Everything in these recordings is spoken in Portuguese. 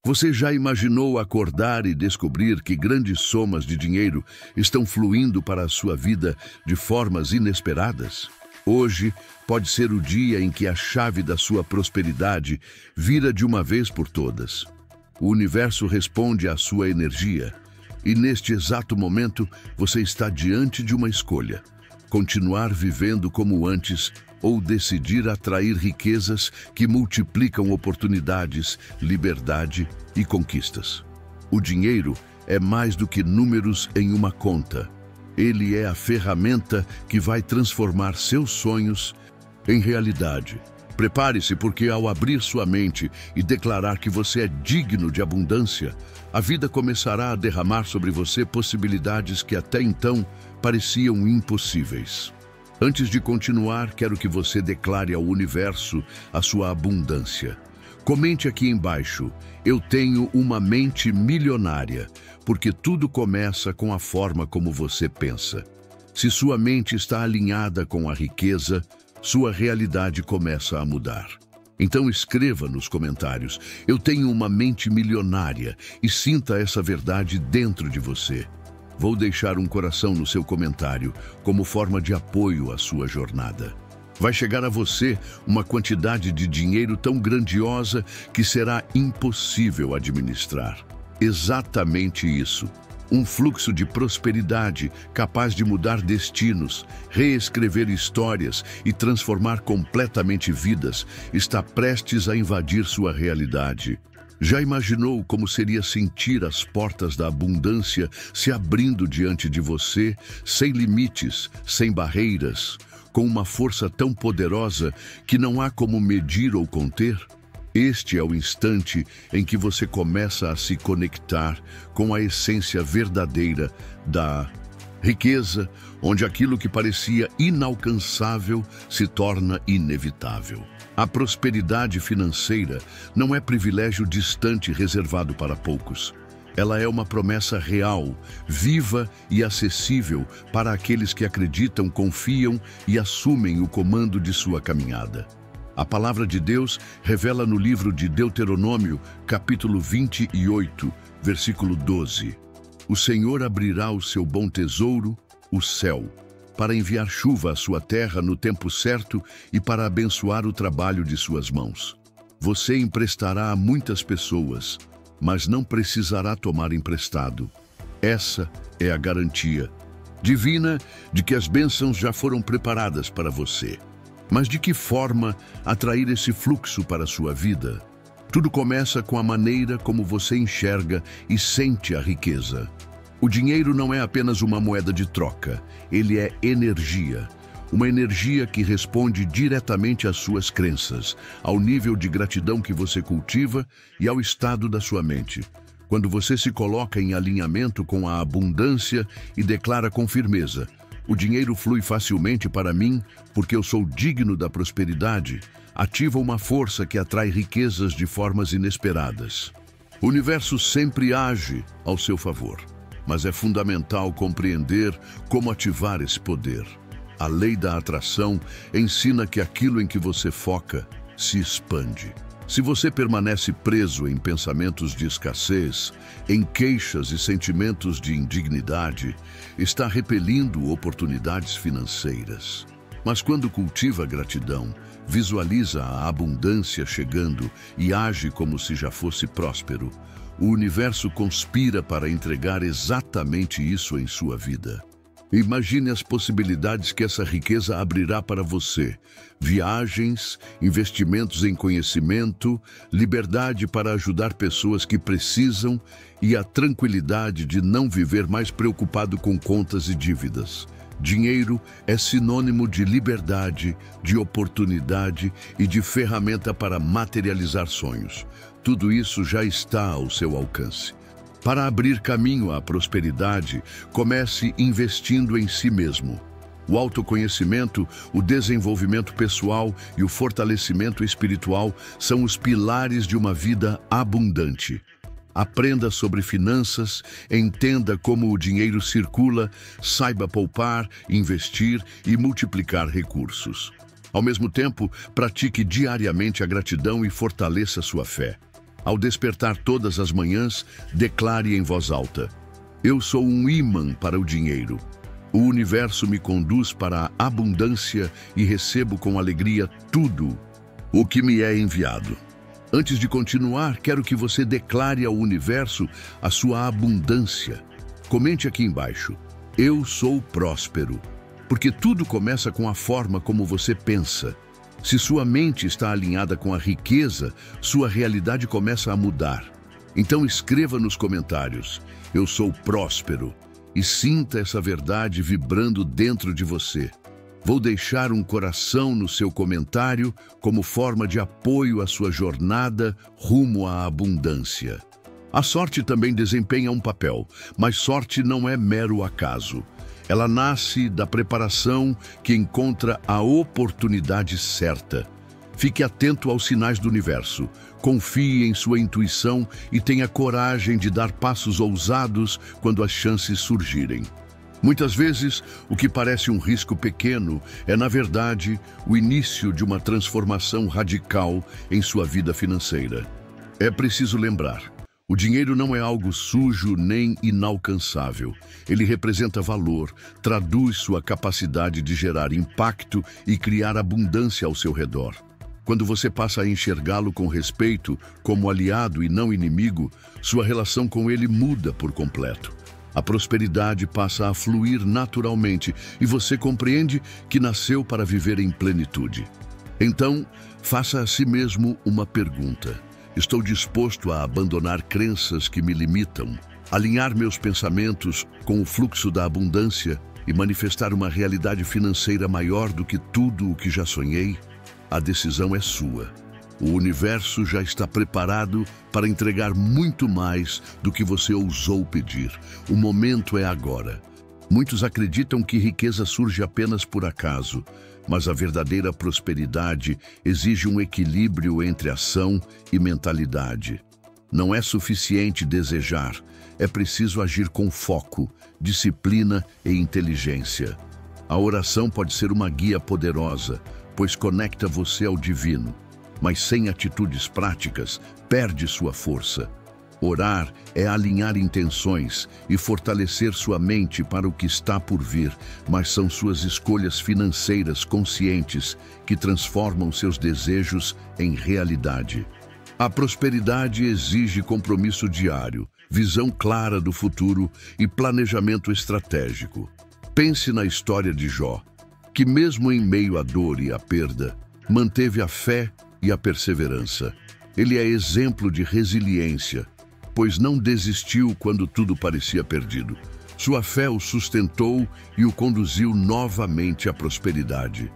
Você já imaginou acordar e descobrir que grandes somas de dinheiro estão fluindo para a sua vida de formas inesperadas? Hoje pode ser o dia em que a chave da sua prosperidade vira de uma vez por todas. O universo responde à sua energia, e neste exato momento você está diante de uma escolha: continuar vivendo como antes ou decidir atrair riquezas que multiplicam oportunidades, liberdade e conquistas. O dinheiro é mais do que números em uma conta. Ele é a ferramenta que vai transformar seus sonhos em realidade. Prepare-se, porque ao abrir sua mente e declarar que você é digno de abundância, a vida começará a derramar sobre você possibilidades que até então pareciam impossíveis. Antes de continuar, quero que você declare ao universo a sua abundância. Comente aqui embaixo: eu tenho uma mente milionária, porque tudo começa com a forma como você pensa. Se sua mente está alinhada com a riqueza, sua realidade começa a mudar. Então escreva nos comentários: eu tenho uma mente milionária, e sinta essa verdade dentro de você. Vou deixar um coração no seu comentário como forma de apoio à sua jornada. Vai chegar a você uma quantidade de dinheiro tão grandiosa que será impossível administrar. Exatamente isso. Um fluxo de prosperidade capaz de mudar destinos, reescrever histórias e transformar completamente vidas está prestes a invadir sua realidade. Já imaginou como seria sentir as portas da abundância se abrindo diante de você, sem limites, sem barreiras, com uma força tão poderosa que não há como medir ou conter? Este é o instante em que você começa a se conectar com a essência verdadeira da riqueza, onde aquilo que parecia inalcançável se torna inevitável. A prosperidade financeira não é privilégio distante reservado para poucos. Ela é uma promessa real, viva e acessível para aqueles que acreditam, confiam e assumem o comando de sua caminhada. A palavra de Deus revela no livro de Deuteronômio, capítulo 28, versículo 12. O Senhor abrirá o seu bom tesouro, o céu, para enviar chuva à sua terra no tempo certo e para abençoar o trabalho de suas mãos. Você emprestará a muitas pessoas, mas não precisará tomar emprestado. Essa é a garantia divina de que as bênçãos já foram preparadas para você. Mas de que forma atrair esse fluxo para a sua vida? Tudo começa com a maneira como você enxerga e sente a riqueza. O dinheiro não é apenas uma moeda de troca, ele é energia. Uma energia que responde diretamente às suas crenças, ao nível de gratidão que você cultiva e ao estado da sua mente. Quando você se coloca em alinhamento com a abundância e declara com firmeza: o dinheiro flui facilmente para mim porque eu sou digno da prosperidade, ativa uma força que atrai riquezas de formas inesperadas. O universo sempre age ao seu favor, mas é fundamental compreender como ativar esse poder. A lei da atração ensina que aquilo em que você foca se expande. Se você permanece preso em pensamentos de escassez, em queixas e sentimentos de indignidade, está repelindo oportunidades financeiras. Mas quando cultiva gratidão, visualiza a abundância chegando e age como se já fosse próspero, o universo conspira para entregar exatamente isso em sua vida. Imagine as possibilidades que essa riqueza abrirá para você: viagens, investimentos em conhecimento, liberdade para ajudar pessoas que precisam e a tranquilidade de não viver mais preocupado com contas e dívidas. Dinheiro é sinônimo de liberdade, de oportunidade e de ferramenta para materializar sonhos. Tudo isso já está ao seu alcance. Para abrir caminho à prosperidade, comece investindo em si mesmo. O autoconhecimento, o desenvolvimento pessoal e o fortalecimento espiritual são os pilares de uma vida abundante. Aprenda sobre finanças, entenda como o dinheiro circula, saiba poupar, investir e multiplicar recursos. Ao mesmo tempo, pratique diariamente a gratidão e fortaleça sua fé. Ao despertar todas as manhãs, declare em voz alta: eu sou um ímã para o dinheiro. O universo me conduz para a abundância e recebo com alegria tudo o que me é enviado. Antes de continuar, quero que você declare ao universo a sua abundância. Comente aqui embaixo: eu sou próspero. Porque tudo começa com a forma como você pensa. Se sua mente está alinhada com a riqueza, sua realidade começa a mudar. Então escreva nos comentários: eu sou próspero, e sinta essa verdade vibrando dentro de você. Vou deixar um coração no seu comentário como forma de apoio à sua jornada rumo à abundância. A sorte também desempenha um papel, mas sorte não é mero acaso. Ela nasce da preparação que encontra a oportunidade certa. Fique atento aos sinais do universo, confie em sua intuição e tenha coragem de dar passos ousados quando as chances surgirem. Muitas vezes, o que parece um risco pequeno é, na verdade, o início de uma transformação radical em sua vida financeira. É preciso lembrar: o dinheiro não é algo sujo nem inalcançável. Ele representa valor, traduz sua capacidade de gerar impacto e criar abundância ao seu redor. Quando você passa a enxergá-lo com respeito, como aliado e não inimigo, sua relação com ele muda por completo. A prosperidade passa a fluir naturalmente e você compreende que nasceu para viver em plenitude. Então, faça a si mesmo uma pergunta: estou disposto a abandonar crenças que me limitam, alinhar meus pensamentos com o fluxo da abundância e manifestar uma realidade financeira maior do que tudo o que já sonhei? A decisão é sua. O universo já está preparado para entregar muito mais do que você ousou pedir. O momento é agora. Muitos acreditam que riqueza surge apenas por acaso, mas a verdadeira prosperidade exige um equilíbrio entre ação e mentalidade. Não é suficiente desejar, é preciso agir com foco, disciplina e inteligência. A oração pode ser uma guia poderosa, pois conecta você ao divino, mas sem atitudes práticas, perde sua força. Orar é alinhar intenções e fortalecer sua mente para o que está por vir, mas são suas escolhas financeiras conscientes que transformam seus desejos em realidade. A prosperidade exige compromisso diário, visão clara do futuro e planejamento estratégico. Pense na história de Jó, que mesmo em meio à dor e à perda, manteve a fé e a perseverança. Ele é exemplo de resiliência, pois não desistiu quando tudo parecia perdido. Sua fé o sustentou e o conduziu novamente à prosperidade.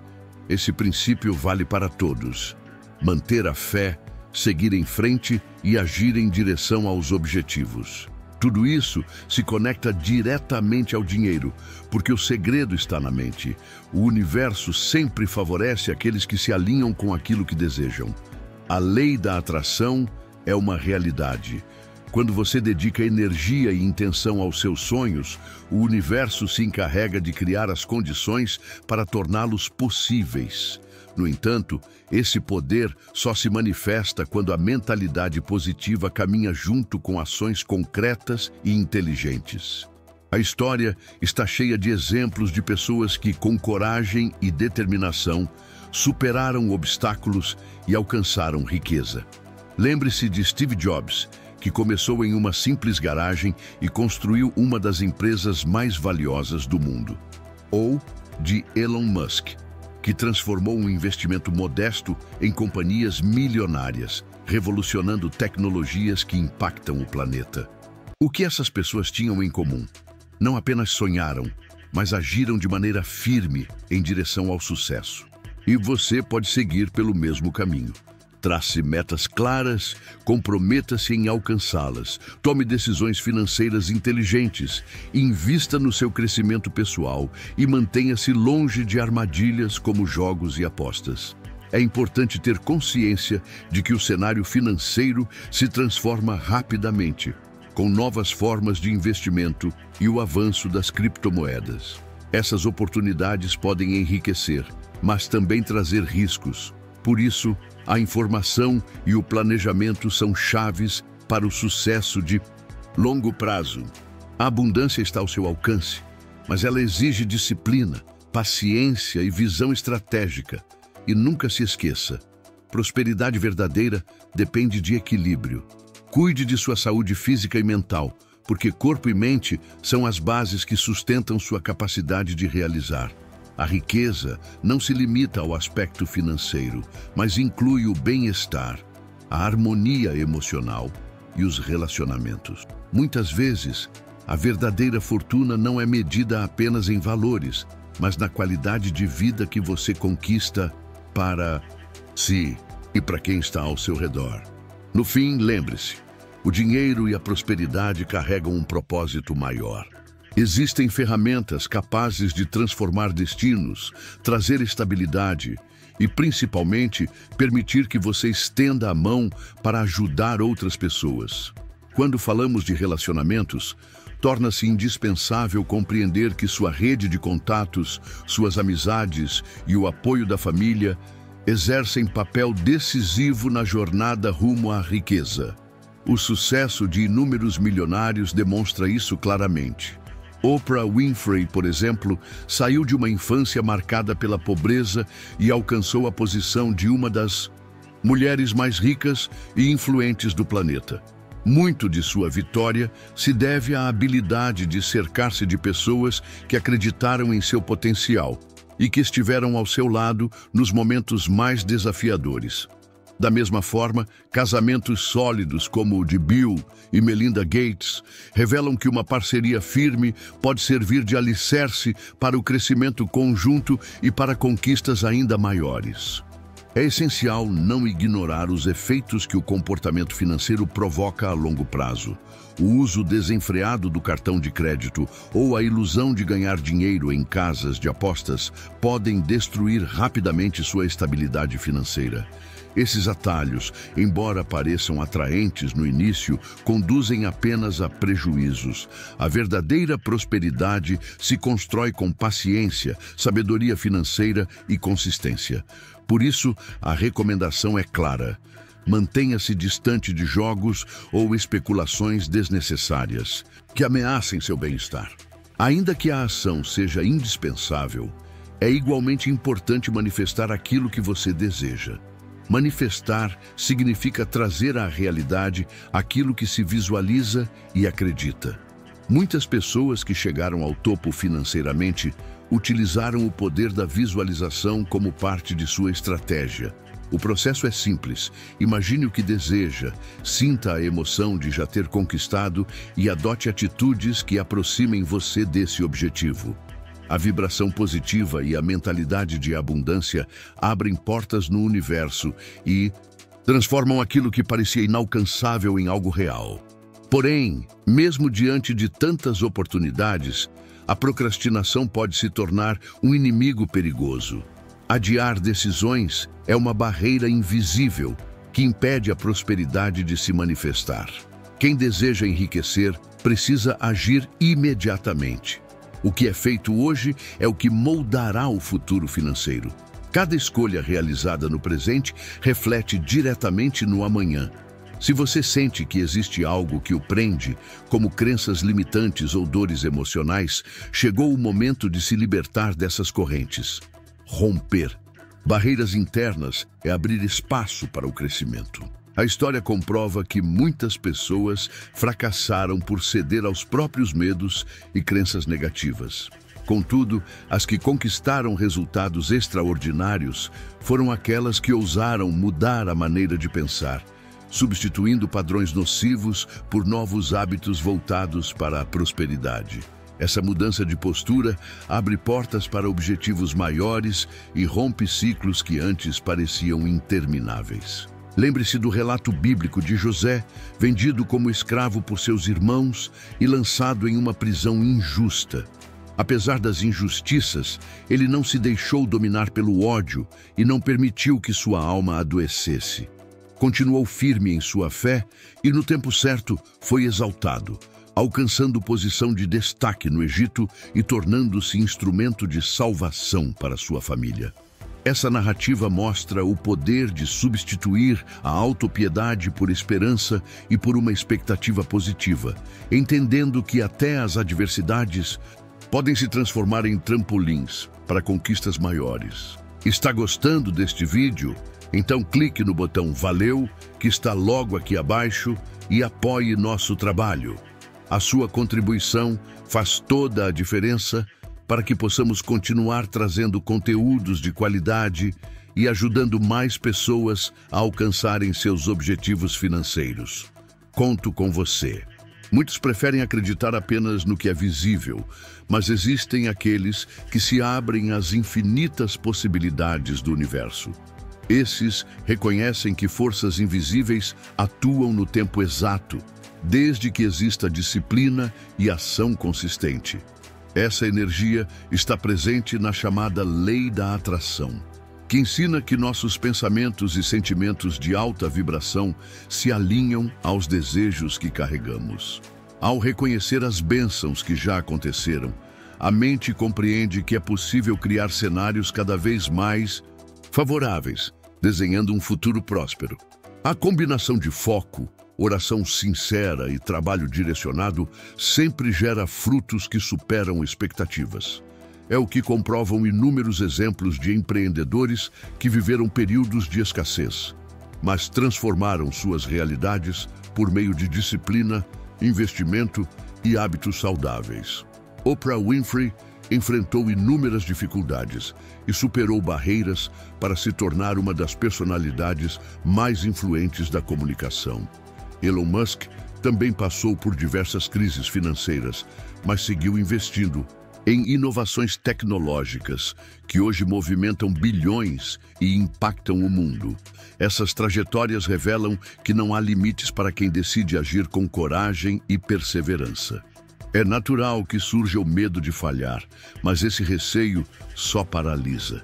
Esse princípio vale para todos: manter a fé, seguir em frente e agir em direção aos objetivos. Tudo isso se conecta diretamente ao dinheiro, porque o segredo está na mente. O universo sempre favorece aqueles que se alinham com aquilo que desejam. A lei da atração é uma realidade. Quando você dedica energia e intenção aos seus sonhos, o universo se encarrega de criar as condições para torná-los possíveis. No entanto, esse poder só se manifesta quando a mentalidade positiva caminha junto com ações concretas e inteligentes. A história está cheia de exemplos de pessoas que, com coragem e determinação, superaram obstáculos e alcançaram riqueza. Lembre-se de Steve Jobs, que começou em uma simples garagem e construiu uma das empresas mais valiosas do mundo. Ou de Elon Musk, que transformou um investimento modesto em companhias milionárias, revolucionando tecnologias que impactam o planeta. O que essas pessoas tinham em comum? Não apenas sonharam, mas agiram de maneira firme em direção ao sucesso. E você pode seguir pelo mesmo caminho. Trace metas claras, comprometa-se em alcançá-las, tome decisões financeiras inteligentes, invista no seu crescimento pessoal e mantenha-se longe de armadilhas como jogos e apostas. É importante ter consciência de que o cenário financeiro se transforma rapidamente, com novas formas de investimento e o avanço das criptomoedas. Essas oportunidades podem enriquecer, mas também trazer riscos. Por isso, a informação e o planejamento são chaves para o sucesso de longo prazo. A abundância está ao seu alcance, mas ela exige disciplina, paciência e visão estratégica. E nunca se esqueça, prosperidade verdadeira depende de equilíbrio. Cuide de sua saúde física e mental, porque corpo e mente são as bases que sustentam sua capacidade de realizar. A riqueza não se limita ao aspecto financeiro, mas inclui o bem-estar, a harmonia emocional e os relacionamentos. Muitas vezes, a verdadeira fortuna não é medida apenas em valores, mas na qualidade de vida que você conquista para si e para quem está ao seu redor. No fim, lembre-se, o dinheiro e a prosperidade carregam um propósito maior. Existem ferramentas capazes de transformar destinos, trazer estabilidade e, principalmente, permitir que você estenda a mão para ajudar outras pessoas. Quando falamos de relacionamentos, torna-se indispensável compreender que sua rede de contatos, suas amizades e o apoio da família exercem papel decisivo na jornada rumo à riqueza. O sucesso de inúmeros milionários demonstra isso claramente. Oprah Winfrey, por exemplo, saiu de uma infância marcada pela pobreza e alcançou a posição de uma das mulheres mais ricas e influentes do planeta. Muito de sua vitória se deve à habilidade de cercar-se de pessoas que acreditaram em seu potencial e que estiveram ao seu lado nos momentos mais desafiadores. Da mesma forma, casamentos sólidos como o de Bill e Melinda Gates revelam que uma parceria firme pode servir de alicerce para o crescimento conjunto e para conquistas ainda maiores. É essencial não ignorar os efeitos que o comportamento financeiro provoca a longo prazo. O uso desenfreado do cartão de crédito ou a ilusão de ganhar dinheiro em casas de apostas podem destruir rapidamente sua estabilidade financeira. Esses atalhos, embora pareçam atraentes no início, conduzem apenas a prejuízos. A verdadeira prosperidade se constrói com paciência, sabedoria financeira e consistência. Por isso, a recomendação é clara: mantenha-se distante de jogos ou especulações desnecessárias que ameacem seu bem-estar. Ainda que a ação seja indispensável, é igualmente importante manifestar aquilo que você deseja. Manifestar significa trazer à realidade aquilo que se visualiza e acredita. Muitas pessoas que chegaram ao topo financeiramente utilizaram o poder da visualização como parte de sua estratégia. O processo é simples. Imagine o que deseja, sinta a emoção de já ter conquistado e adote atitudes que aproximem você desse objetivo. A vibração positiva e a mentalidade de abundância abrem portas no universo e transformam aquilo que parecia inalcançável em algo real. Porém, mesmo diante de tantas oportunidades, a procrastinação pode se tornar um inimigo perigoso. Adiar decisões é uma barreira invisível que impede a prosperidade de se manifestar. Quem deseja enriquecer precisa agir imediatamente. O que é feito hoje é o que moldará o futuro financeiro. Cada escolha realizada no presente reflete diretamente no amanhã. Se você sente que existe algo que o prende, como crenças limitantes ou dores emocionais, chegou o momento de se libertar dessas correntes. Romper barreiras internas é abrir espaço para o crescimento. A história comprova que muitas pessoas fracassaram por ceder aos próprios medos e crenças negativas. Contudo, as que conquistaram resultados extraordinários foram aquelas que ousaram mudar a maneira de pensar, substituindo padrões nocivos por novos hábitos voltados para a prosperidade. Essa mudança de postura abre portas para objetivos maiores e rompe ciclos que antes pareciam intermináveis. Lembre-se do relato bíblico de José, vendido como escravo por seus irmãos e lançado em uma prisão injusta. Apesar das injustiças, ele não se deixou dominar pelo ódio e não permitiu que sua alma adoecesse. Continuou firme em sua fé e, no tempo certo, foi exaltado, alcançando posição de destaque no Egito e tornando-se instrumento de salvação para sua família. Essa narrativa mostra o poder de substituir a autopiedade por esperança e por uma expectativa positiva, entendendo que até as adversidades podem se transformar em trampolins para conquistas maiores. Está gostando deste vídeo? Então clique no botão Valeu, que está logo aqui abaixo, e apoie nosso trabalho. A sua contribuição faz toda a diferença para que possamos continuar trazendo conteúdos de qualidade e ajudando mais pessoas a alcançarem seus objetivos financeiros. Conto com você. Muitos preferem acreditar apenas no que é visível, mas existem aqueles que se abrem às infinitas possibilidades do universo. Esses reconhecem que forças invisíveis atuam no tempo exato, desde que exista disciplina e ação consistente. Essa energia está presente na chamada Lei da Atração, que ensina que nossos pensamentos e sentimentos de alta vibração se alinham aos desejos que carregamos. Ao reconhecer as bênçãos que já aconteceram, a mente compreende que é possível criar cenários cada vez mais favoráveis, desenhando um futuro próspero. A combinação de foco, oração sincera e trabalho direcionado sempre gera frutos que superam expectativas. É o que comprovam inúmeros exemplos de empreendedores que viveram períodos de escassez, mas transformaram suas realidades por meio de disciplina, investimento e hábitos saudáveis. Oprah Winfrey enfrentou inúmeras dificuldades e superou barreiras para se tornar uma das personalidades mais influentes da comunicação. Elon Musk também passou por diversas crises financeiras, mas seguiu investindo em inovações tecnológicas que hoje movimentam bilhões e impactam o mundo. Essas trajetórias revelam que não há limites para quem decide agir com coragem e perseverança. É natural que surja o medo de falhar, mas esse receio só paralisa.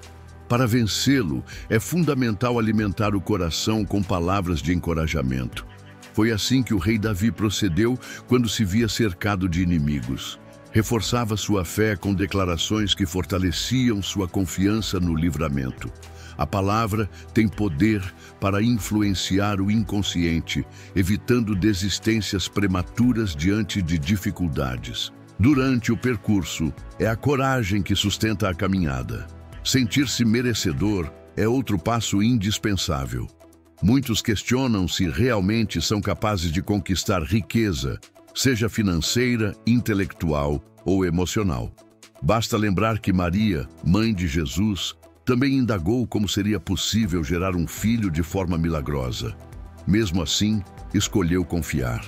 Para vencê-lo, é fundamental alimentar o coração com palavras de encorajamento. Foi assim que o rei Davi procedeu quando se via cercado de inimigos. Reforçava sua fé com declarações que fortaleciam sua confiança no livramento. A palavra tem poder para influenciar o inconsciente, evitando desistências prematuras diante de dificuldades. Durante o percurso, é a coragem que sustenta a caminhada. Sentir-se merecedor é outro passo indispensável. Muitos questionam se realmente são capazes de conquistar riqueza, seja financeira, intelectual ou emocional. Basta lembrar que Maria, mãe de Jesus, também indagou como seria possível gerar um filho de forma milagrosa. Mesmo assim, escolheu confiar.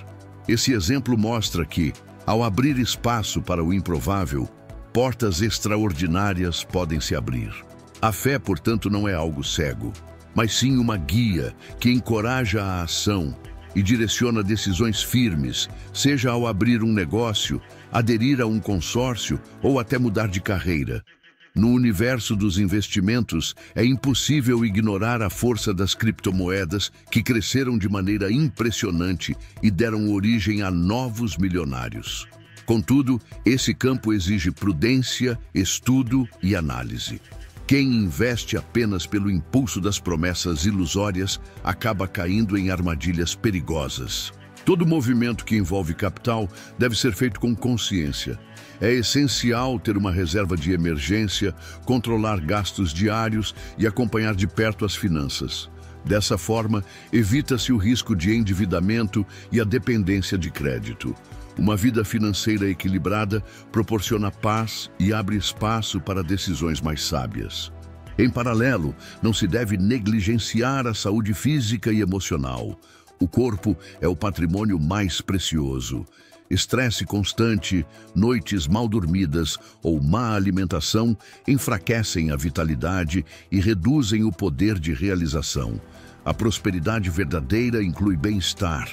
Esse exemplo mostra que, ao abrir espaço para o improvável, portas extraordinárias podem se abrir. A fé, portanto, não é algo cego, mas sim uma guia que encoraja a ação e direciona decisões firmes, seja ao abrir um negócio, aderir a um consórcio ou até mudar de carreira. No universo dos investimentos, é impossível ignorar a força das criptomoedas que cresceram de maneira impressionante e deram origem a novos milionários. Contudo, esse campo exige prudência, estudo e análise. Quem investe apenas pelo impulso das promessas ilusórias acaba caindo em armadilhas perigosas. Todo movimento que envolve capital deve ser feito com consciência. É essencial ter uma reserva de emergência, controlar gastos diários e acompanhar de perto as finanças. Dessa forma, evita-se o risco de endividamento e a dependência de crédito. Uma vida financeira equilibrada proporciona paz e abre espaço para decisões mais sábias. Em paralelo, não se deve negligenciar a saúde física e emocional. O corpo é o patrimônio mais precioso. Estresse constante, noites mal dormidas ou má alimentação enfraquecem a vitalidade e reduzem o poder de realização. A prosperidade verdadeira inclui bem-estar,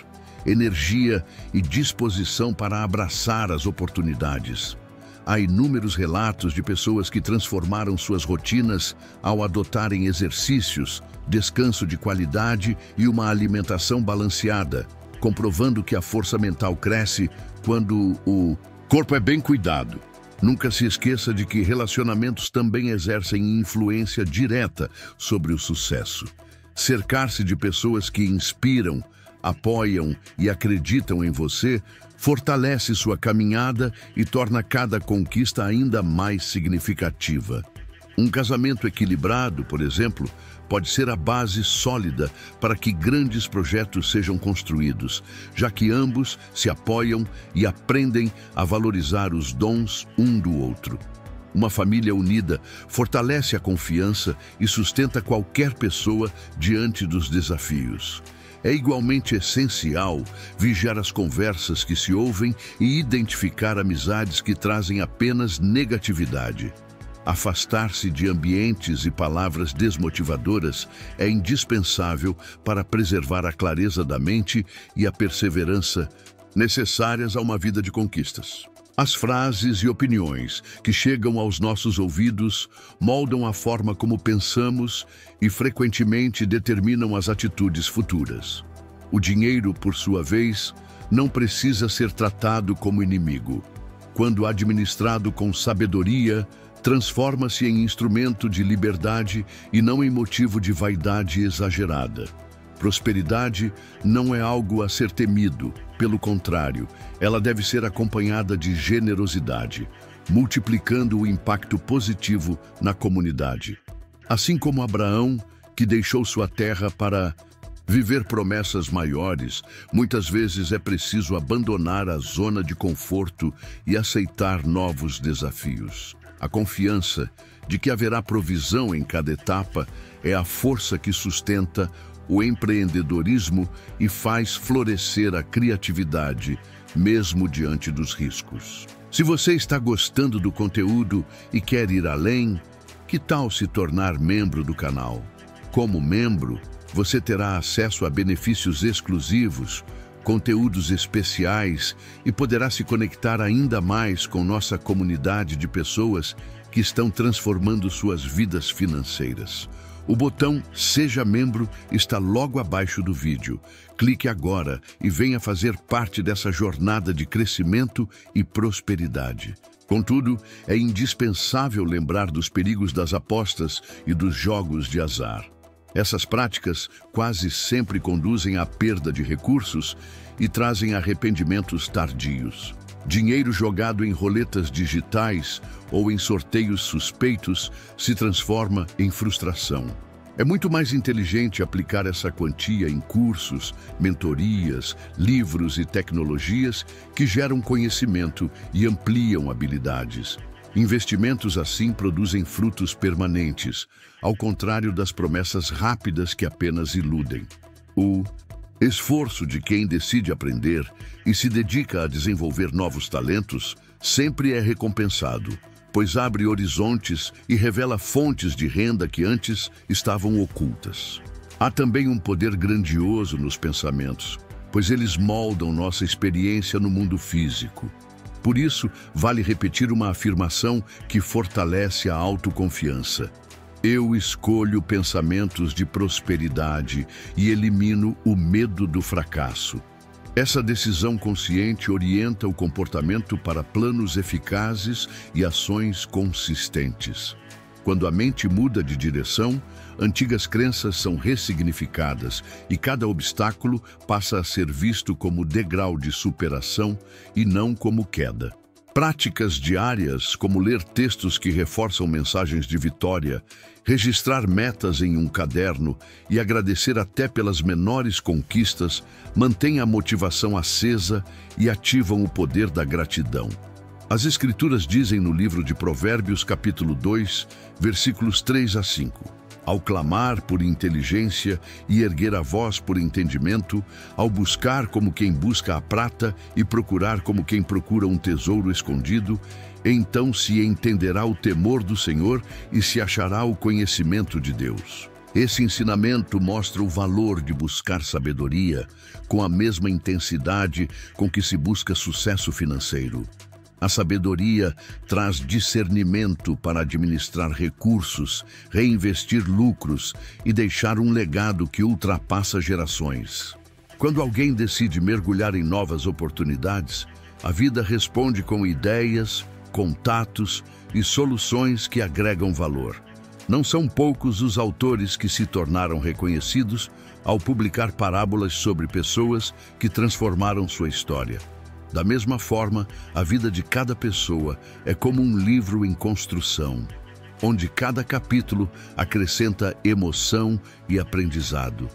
energia e disposição para abraçar as oportunidades. Há inúmeros relatos de pessoas que transformaram suas rotinas ao adotarem exercícios, descanso de qualidade e uma alimentação balanceada, comprovando que a força mental cresce quando o corpo é bem cuidado. Nunca se esqueça de que relacionamentos também exercem influência direta sobre o sucesso. Cercar-se de pessoas que inspiram, apoiam e acreditam em você fortalece sua caminhada e torna cada conquista ainda mais significativa. Um casamento equilibrado, por exemplo, pode ser a base sólida para que grandes projetos sejam construídos, já que ambos se apoiam e aprendem a valorizar os dons um do outro. Uma família unida fortalece a confiança e sustenta qualquer pessoa diante dos desafios. É igualmente essencial vigiar as conversas que se ouvem e identificar amizades que trazem apenas negatividade. Afastar-se de ambientes e palavras desmotivadoras é indispensável para preservar a clareza da mente e a perseverança necessárias a uma vida de conquistas. As frases e opiniões que chegam aos nossos ouvidos moldam a forma como pensamos e frequentemente determinam as atitudes futuras. O dinheiro, por sua vez, não precisa ser tratado como inimigo. Quando administrado com sabedoria, transforma-se em instrumento de liberdade e não em motivo de vaidade exagerada. Prosperidade não é algo a ser temido, pelo contrário, ela deve ser acompanhada de generosidade, multiplicando o impacto positivo na comunidade. Assim como Abraão, que deixou sua terra para viver promessas maiores, muitas vezes é preciso abandonar a zona de conforto e aceitar novos desafios. A confiança de que haverá provisão em cada etapa é a força que sustenta o empreendedorismo e faz florescer a criatividade, mesmo diante dos riscos. Se você está gostando do conteúdo e quer ir além, que tal se tornar membro do canal? Como membro, você terá acesso a benefícios exclusivos, conteúdos especiais e poderá se conectar ainda mais com nossa comunidade de pessoas que estão transformando suas vidas financeiras. O botão Seja Membro está logo abaixo do vídeo. Clique agora e venha fazer parte dessa jornada de crescimento e prosperidade. Contudo, é indispensável lembrar dos perigos das apostas e dos jogos de azar. Essas práticas quase sempre conduzem à perda de recursos e trazem arrependimentos tardios. Dinheiro jogado em roletas digitais ou em sorteios suspeitos se transforma em frustração. É muito mais inteligente aplicar essa quantia em cursos, mentorias, livros e tecnologias que geram conhecimento e ampliam habilidades. Investimentos assim produzem frutos permanentes, ao contrário das promessas rápidas que apenas iludem. O esforço de quem decide aprender e se dedica a desenvolver novos talentos sempre é recompensado, pois abre horizontes e revela fontes de renda que antes estavam ocultas. Há também um poder grandioso nos pensamentos, pois eles moldam nossa experiência no mundo físico. Por isso, vale repetir uma afirmação que fortalece a autoconfiança. Eu escolho pensamentos de prosperidade e elimino o medo do fracasso. Essa decisão consciente orienta o comportamento para planos eficazes e ações consistentes. Quando a mente muda de direção, antigas crenças são ressignificadas e cada obstáculo passa a ser visto como degrau de superação e não como queda. Práticas diárias, como ler textos que reforçam mensagens de vitória, registrar metas em um caderno e agradecer até pelas menores conquistas, mantêm a motivação acesa e ativam o poder da gratidão. As Escrituras dizem no livro de Provérbios, capítulo 2, versículos 3 a 5. Ao clamar por inteligência e erguer a voz por entendimento, ao buscar como quem busca a prata e procurar como quem procura um tesouro escondido, então se entenderá o temor do Senhor e se achará o conhecimento de Deus. Esse ensinamento mostra o valor de buscar sabedoria com a mesma intensidade com que se busca sucesso financeiro. A sabedoria traz discernimento para administrar recursos, reinvestir lucros e deixar um legado que ultrapassa gerações. Quando alguém decide mergulhar em novas oportunidades, a vida responde com ideias, contatos e soluções que agregam valor. Não são poucos os autores que se tornaram reconhecidos ao publicar parábolas sobre pessoas que transformaram sua história. Da mesma forma, a vida de cada pessoa é como um livro em construção, onde cada capítulo acrescenta emoção e aprendizado.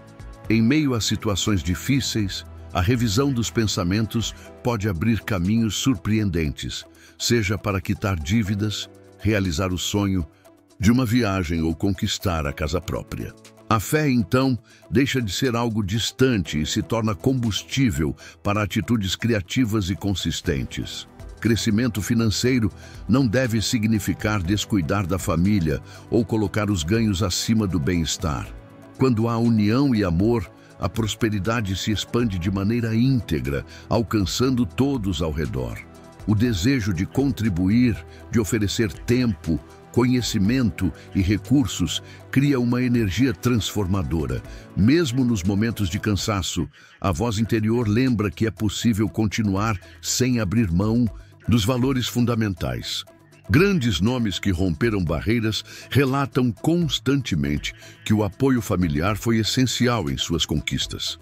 Em meio a situações difíceis, a revisão dos pensamentos pode abrir caminhos surpreendentes, seja para quitar dívidas, realizar o sonho de uma viagem ou conquistar a casa própria. A fé, então, deixa de ser algo distante e se torna combustível para atitudes criativas e consistentes. Crescimento financeiro não deve significar descuidar da família ou colocar os ganhos acima do bem-estar. Quando há união e amor, a prosperidade se expande de maneira íntegra, alcançando todos ao redor. O desejo de contribuir, de oferecer tempo, conhecimento e recursos cria uma energia transformadora. Mesmo nos momentos de cansaço, a voz interior lembra que é possível continuar sem abrir mão dos valores fundamentais. Grandes nomes que romperam barreiras relatam constantemente que o apoio familiar foi essencial em suas conquistas.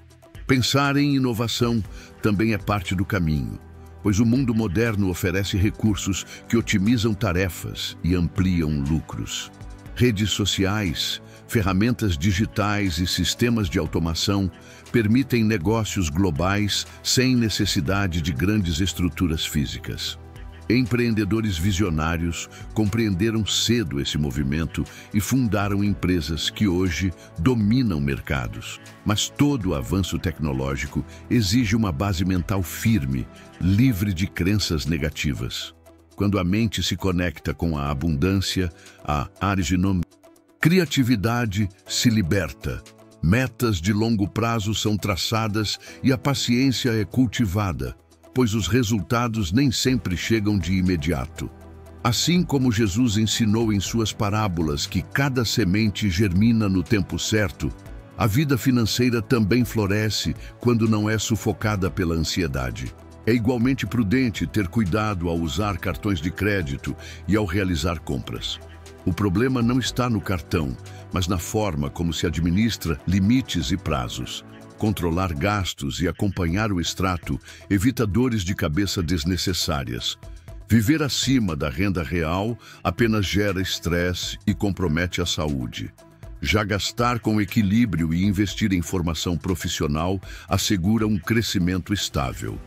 Pensar em inovação também é parte do caminho, pois o mundo moderno oferece recursos que otimizam tarefas e ampliam lucros. Redes sociais, ferramentas digitais e sistemas de automação permitem negócios globais sem necessidade de grandes estruturas físicas. Empreendedores visionários compreenderam cedo esse movimento e fundaram empresas que hoje dominam mercados. Mas todo o avanço tecnológico exige uma base mental firme, livre de crenças negativas. Quando a mente se conecta com a abundância, a criatividade se liberta. Metas de longo prazo são traçadas e a paciência é cultivada, pois os resultados nem sempre chegam de imediato. Assim como Jesus ensinou em suas parábolas que cada semente germina no tempo certo, a vida financeira também floresce quando não é sufocada pela ansiedade. É igualmente prudente ter cuidado ao usar cartões de crédito e ao realizar compras. O problema não está no cartão, mas na forma como se administra limites e prazos. Controlar gastos e acompanhar o extrato evita dores de cabeça desnecessárias. Viver acima da renda real apenas gera estresse e compromete a saúde. Já gastar com equilíbrio e investir em formação profissional assegura um crescimento estável.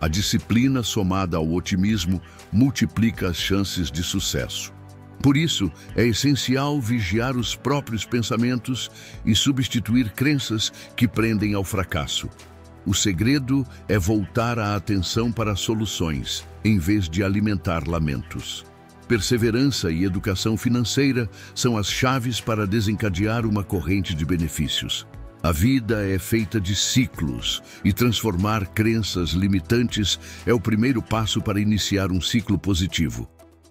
A disciplina somada ao otimismo multiplica as chances de sucesso. Por isso, é essencial vigiar os próprios pensamentos e substituir crenças que prendem ao fracasso. O segredo é voltar a atenção para soluções, em vez de alimentar lamentos. Perseverança e educação financeira são as chaves para desencadear uma corrente de benefícios. A vida é feita de ciclos e transformar crenças limitantes é o primeiro passo para iniciar um ciclo positivo.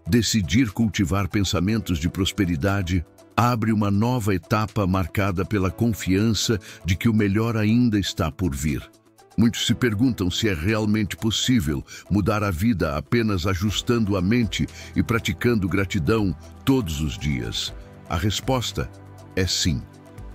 Decidir cultivar pensamentos de prosperidade abre uma nova etapa marcada pela confiança de que o melhor ainda está por vir. Muitos se perguntam se é realmente possível mudar a vida apenas ajustando a mente e praticando gratidão todos os dias. A resposta é sim.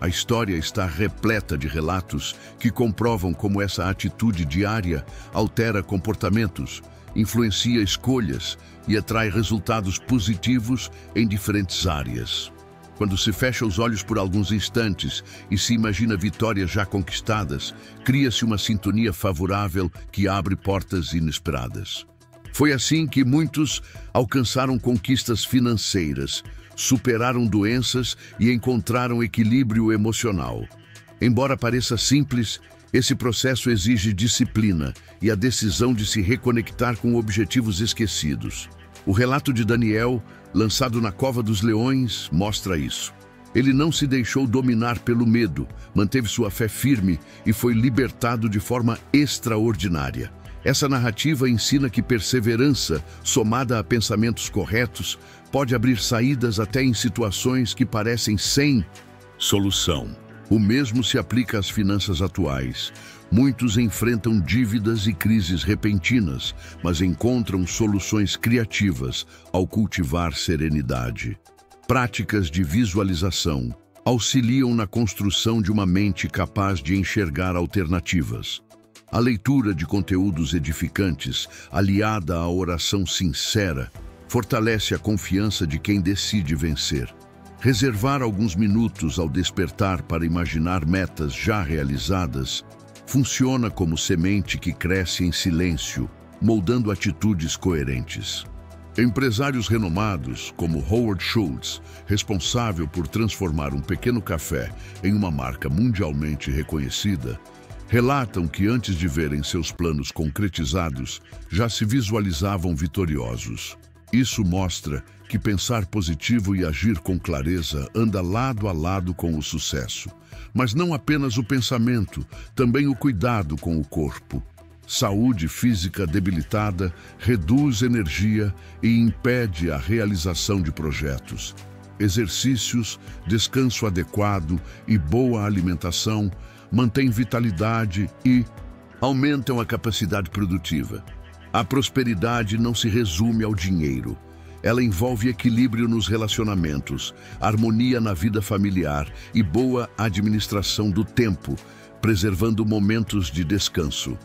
A história está repleta de relatos que comprovam como essa atitude diária altera comportamentos, influencia escolhas e atrai resultados positivos em diferentes áreas. Quando se fecha os olhos por alguns instantes e se imagina vitórias já conquistadas, cria-se uma sintonia favorável que abre portas inesperadas. Foi assim que muitos alcançaram conquistas financeiras, superaram doenças e encontraram equilíbrio emocional. Embora pareça simples, esse processo exige disciplina e a decisão de se reconectar com objetivos esquecidos. O relato de Daniel, lançado na cova dos leões, mostra isso. Ele não se deixou dominar pelo medo, manteve sua fé firme e foi libertado de forma extraordinária. Essa narrativa ensina que perseverança, somada a pensamentos corretos, pode abrir saídas até em situações que parecem sem solução. O mesmo se aplica às finanças atuais. Muitos enfrentam dívidas e crises repentinas, mas encontram soluções criativas ao cultivar serenidade. Práticas de visualização auxiliam na construção de uma mente capaz de enxergar alternativas. A leitura de conteúdos edificantes, aliada à oração sincera, fortalece a confiança de quem decide vencer. Reservar alguns minutos ao despertar para imaginar metas já realizadas funciona como semente que cresce em silêncio, moldando atitudes coerentes. Empresários renomados, como Howard Schultz, responsável por transformar um pequeno café em uma marca mundialmente reconhecida, relatam que antes de verem seus planos concretizados, já se visualizavam vitoriosos. Isso mostra que pensar positivo e agir com clareza anda lado a lado com o sucesso. Mas não apenas o pensamento, também o cuidado com o corpo. Saúde física debilitada reduz energia e impede a realização de projetos. Exercícios, descanso adequado e boa alimentação mantêm vitalidade e aumentam a capacidade produtiva. A prosperidade não se resume ao dinheiro. Ela envolve equilíbrio nos relacionamentos, harmonia na vida familiar e boa administração do tempo, preservando momentos de descanso.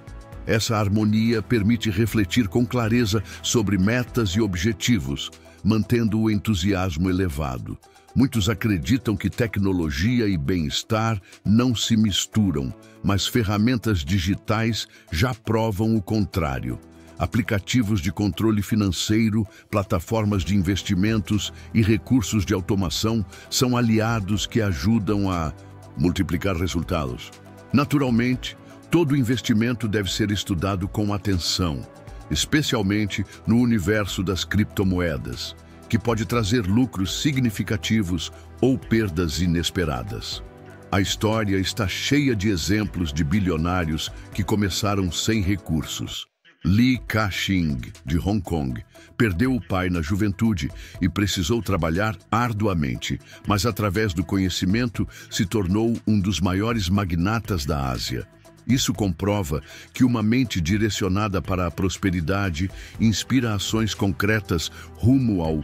Essa harmonia permite refletir com clareza sobre metas e objetivos, mantendo o entusiasmo elevado. Muitos acreditam que tecnologia e bem-estar não se misturam, mas ferramentas digitais já provam o contrário. Aplicativos de controle financeiro, plataformas de investimentos e recursos de automação são aliados que ajudam a multiplicar resultados. Naturalmente, todo investimento deve ser estudado com atenção, especialmente no universo das criptomoedas, que pode trazer lucros significativos ou perdas inesperadas. A história está cheia de exemplos de bilionários que começaram sem recursos. Li Ka-shing, de Hong Kong, perdeu o pai na juventude e precisou trabalhar arduamente, mas através do conhecimento se tornou um dos maiores magnatas da Ásia. Isso comprova que uma mente direcionada para a prosperidade inspira ações concretas rumo ao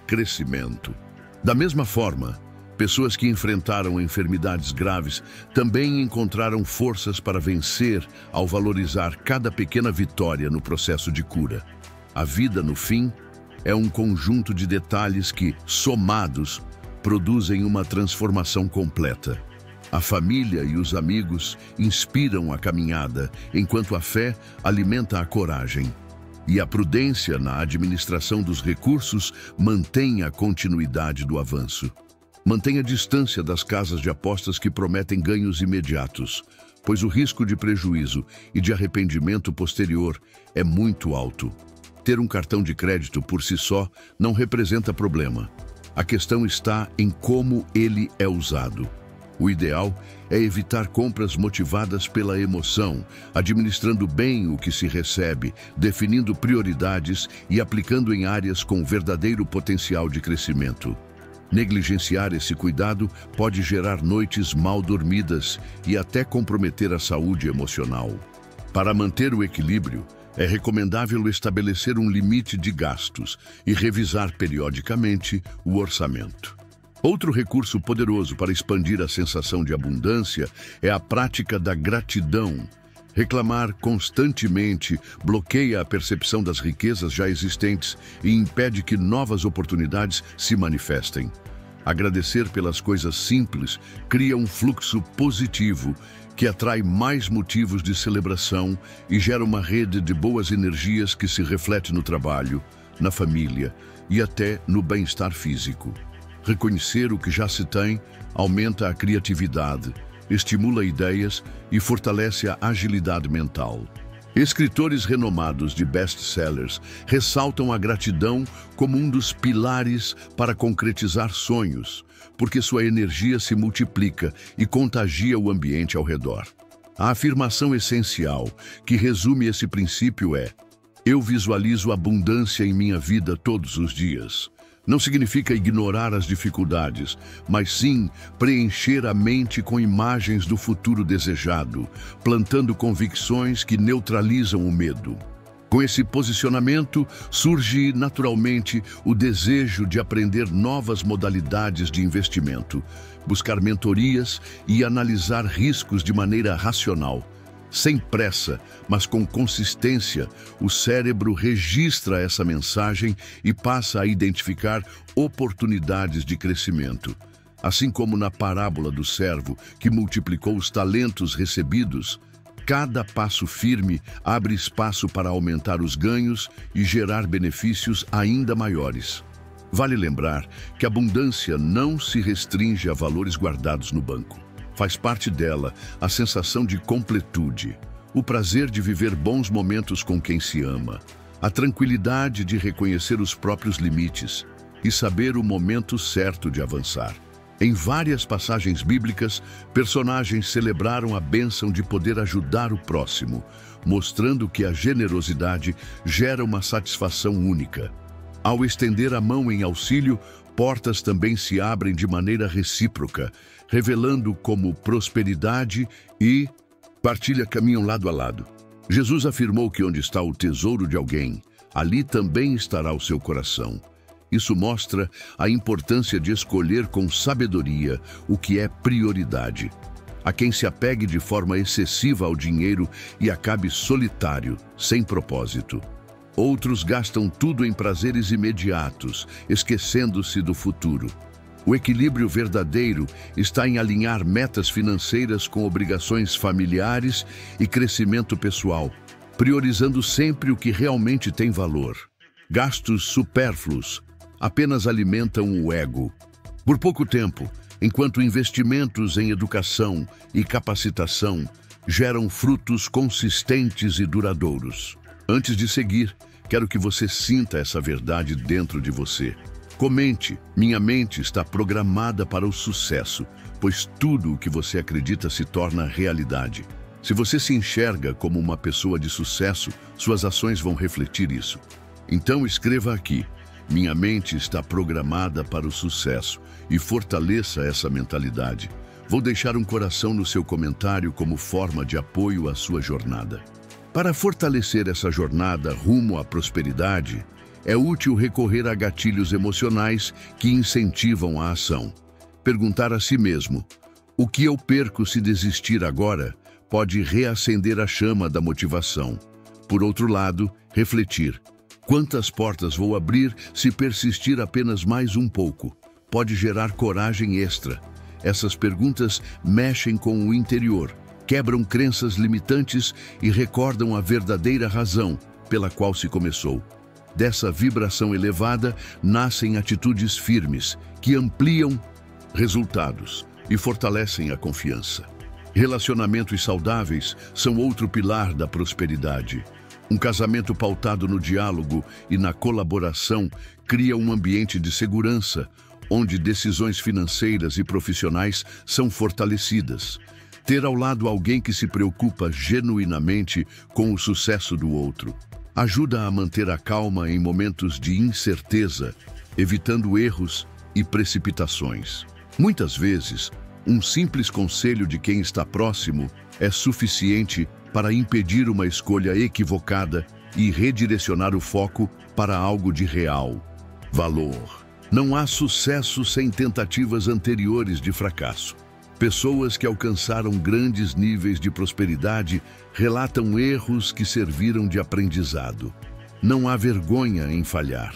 crescimento. Da mesma forma, pessoas que enfrentaram enfermidades graves também encontraram forças para vencer ao valorizar cada pequena vitória no processo de cura. A vida, no fim, é um conjunto de detalhes que, somados, produzem uma transformação completa. A família e os amigos inspiram a caminhada, enquanto a fé alimenta a coragem. E a prudência na administração dos recursos mantém a continuidade do avanço. Mantenha distância das casas de apostas que prometem ganhos imediatos, pois o risco de prejuízo e de arrependimento posterior é muito alto. Ter um cartão de crédito por si só não representa problema. A questão está em como ele é usado. O ideal é evitar compras motivadas pela emoção, administrando bem o que se recebe, definindo prioridades e aplicando em áreas com verdadeiro potencial de crescimento. Negligenciar esse cuidado pode gerar noites mal dormidas e até comprometer a saúde emocional. Para manter o equilíbrio, é recomendável estabelecer um limite de gastos e revisar periodicamente o orçamento. Outro recurso poderoso para expandir a sensação de abundância é a prática da gratidão. Reclamar constantemente bloqueia a percepção das riquezas já existentes e impede que novas oportunidades se manifestem. Agradecer pelas coisas simples cria um fluxo positivo que atrai mais motivos de celebração e gera uma rede de boas energias que se reflete no trabalho, na família e até no bem-estar físico. Reconhecer o que já se tem aumenta a criatividade, estimula ideias e fortalece a agilidade mental. Escritores renomados de best-sellers ressaltam a gratidão como um dos pilares para concretizar sonhos, porque sua energia se multiplica e contagia o ambiente ao redor. A afirmação essencial que resume esse princípio é: eu visualizo abundância em minha vida todos os dias. Não significa ignorar as dificuldades, mas sim preencher a mente com imagens do futuro desejado, plantando convicções que neutralizam o medo. Com esse posicionamento, surge naturalmente o desejo de aprender novas modalidades de investimento, buscar mentorias e analisar riscos de maneira racional. Sem pressa, mas com consistência, o cérebro registra essa mensagem e passa a identificar oportunidades de crescimento. Assim como na parábola do servo, que multiplicou os talentos recebidos, cada passo firme abre espaço para aumentar os ganhos e gerar benefícios ainda maiores. Vale lembrar que a abundância não se restringe a valores guardados no banco. Faz parte dela a sensação de completude, o prazer de viver bons momentos com quem se ama, a tranquilidade de reconhecer os próprios limites e saber o momento certo de avançar. Em várias passagens bíblicas, personagens celebraram a bênção de poder ajudar o próximo, mostrando que a generosidade gera uma satisfação única. Ao estender a mão em auxílio, portas também se abrem de maneira recíproca, revelando como prosperidade e partilha caminham lado a lado. Jesus afirmou que onde está o tesouro de alguém, ali também estará o seu coração. Isso mostra a importância de escolher com sabedoria o que é prioridade. Há quem se apegue de forma excessiva ao dinheiro e acabe solitário, sem propósito. Outros gastam tudo em prazeres imediatos, esquecendo-se do futuro. O equilíbrio verdadeiro está em alinhar metas financeiras com obrigações familiares e crescimento pessoal, priorizando sempre o que realmente tem valor. Gastos supérfluos apenas alimentam o ego. Por pouco tempo, enquanto investimentos em educação e capacitação geram frutos consistentes e duradouros. Antes de seguir, quero que você sinta essa verdade dentro de você. Comente: minha mente está programada para o sucesso, pois tudo o que você acredita se torna realidade. Se você se enxerga como uma pessoa de sucesso, suas ações vão refletir isso. Então escreva aqui: minha mente está programada para o sucesso, e fortaleça essa mentalidade. Vou deixar um coração no seu comentário como forma de apoio à sua jornada. Para fortalecer essa jornada rumo à prosperidade, é útil recorrer a gatilhos emocionais que incentivam a ação. Perguntar a si mesmo: o que eu perco se desistir agora? Pode reacender a chama da motivação. Por outro lado, refletir: quantas portas vou abrir se persistir apenas mais um pouco? Pode gerar coragem extra. Essas perguntas mexem com o interior, quebram crenças limitantes e recordam a verdadeira razão pela qual se começou. Dessa vibração elevada nascem atitudes firmes que ampliam resultados e fortalecem a confiança. Relacionamentos saudáveis são outro pilar da prosperidade. Um casamento pautado no diálogo e na colaboração cria um ambiente de segurança, onde decisões financeiras e profissionais são fortalecidas. Ter ao lado alguém que se preocupa genuinamente com o sucesso do outro ajuda a manter a calma em momentos de incerteza, evitando erros e precipitações. Muitas vezes, um simples conselho de quem está próximo é suficiente para impedir uma escolha equivocada e redirecionar o foco para algo de real valor. Não há sucesso sem tentativas anteriores de fracasso. Pessoas que alcançaram grandes níveis de prosperidade relatam erros que serviram de aprendizado. Não há vergonha em falhar.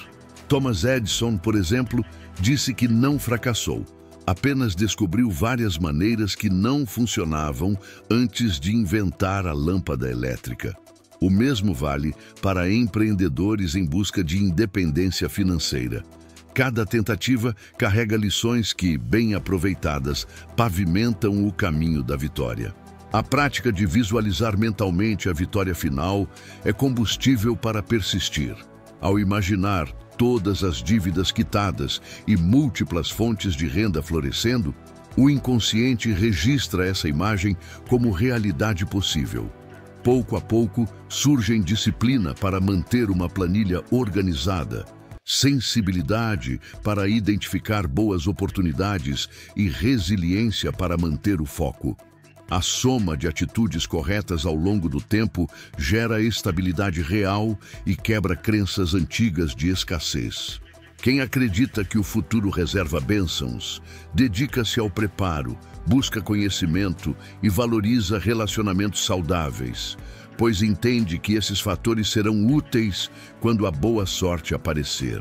Thomas Edison, por exemplo, disse que não fracassou. Apenas descobriu várias maneiras que não funcionavam antes de inventar a lâmpada elétrica. O mesmo vale para empreendedores em busca de independência financeira. Cada tentativa carrega lições que, bem aproveitadas, pavimentam o caminho da vitória. A prática de visualizar mentalmente a vitória final é combustível para persistir. Ao imaginar todas as dívidas quitadas e múltiplas fontes de renda florescendo, o inconsciente registra essa imagem como realidade possível. Pouco a pouco, surge disciplina para manter uma planilha organizada, sensibilidade para identificar boas oportunidades e resiliência para manter o foco. A soma de atitudes corretas ao longo do tempo gera estabilidade real e quebra crenças antigas de escassez. Quem acredita que o futuro reserva bênçãos, dedica-se ao preparo, busca conhecimento e valoriza relacionamentos saudáveis, pois entende que esses fatores serão úteis quando a boa sorte aparecer.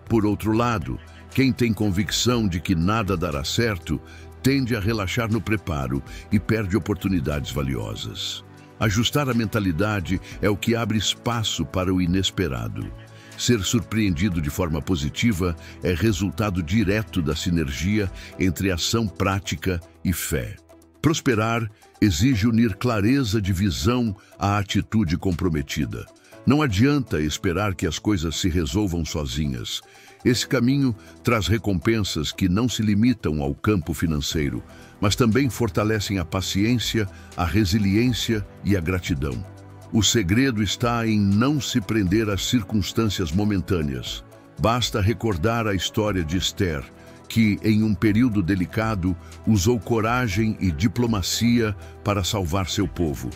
Por outro lado, quem tem convicção de que nada dará certo, tende a relaxar no preparo e perde oportunidades valiosas. Ajustar a mentalidade é o que abre espaço para o inesperado. Ser surpreendido de forma positiva é resultado direto da sinergia entre ação prática e fé. Prosperar exige unir clareza de visão à atitude comprometida. Não adianta esperar que as coisas se resolvam sozinhas. Esse caminho traz recompensas que não se limitam ao campo financeiro, mas também fortalecem a paciência, a resiliência e a gratidão. O segredo está em não se prender às circunstâncias momentâneas. Basta recordar a história de Esther, que, em um período delicado, usou coragem e diplomacia para salvar seu povo.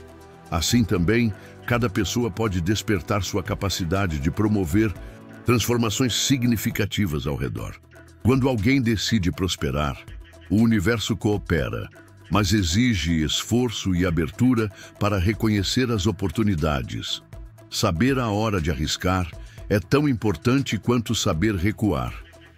Assim também, cada pessoa pode despertar sua capacidade de promover transformações significativas ao redor. Quando alguém decide prosperar, o universo coopera, mas exige esforço e abertura para reconhecer as oportunidades. Saber a hora de arriscar é tão importante quanto saber recuar.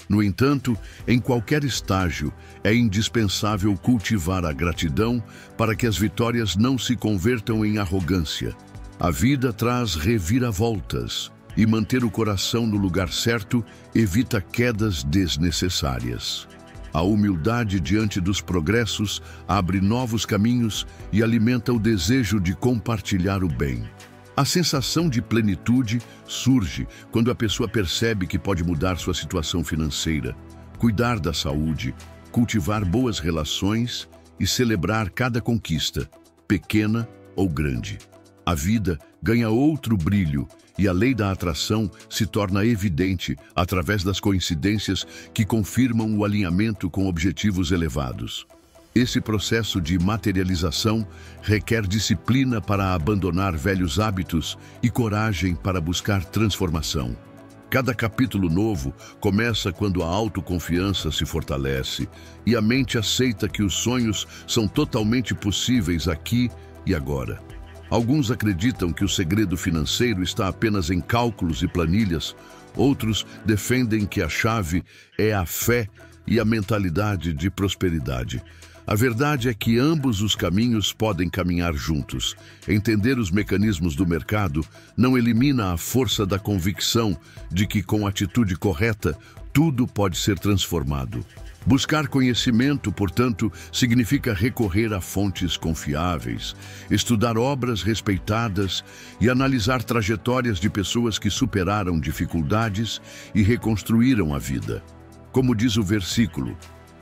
No entanto, em qualquer estágio, é indispensável cultivar a gratidão para que as vitórias não se convertam em arrogância. A vida traz reviravoltas, e manter o coração no lugar certo evita quedas desnecessárias. A humildade diante dos progressos abre novos caminhos e alimenta o desejo de compartilhar o bem. A sensação de plenitude surge quando a pessoa percebe que pode mudar sua situação financeira, cuidar da saúde, cultivar boas relações e celebrar cada conquista, pequena ou grande. A vida ganha outro brilho e a lei da atração se torna evidente através das coincidências que confirmam o alinhamento com objetivos elevados. Esse processo de materialização requer disciplina para abandonar velhos hábitos e coragem para buscar transformação. Cada capítulo novo começa quando a autoconfiança se fortalece e a mente aceita que os sonhos são totalmente possíveis aqui e agora. Alguns acreditam que o segredo financeiro está apenas em cálculos e planilhas, outros defendem que a chave é a fé e a mentalidade de prosperidade. A verdade é que ambos os caminhos podem caminhar juntos. Entender os mecanismos do mercado não elimina a força da convicção de que, com a atitude correta, tudo pode ser transformado. Buscar conhecimento, portanto, significa recorrer a fontes confiáveis, estudar obras respeitadas e analisar trajetórias de pessoas que superaram dificuldades e reconstruíram a vida. Como diz o versículo,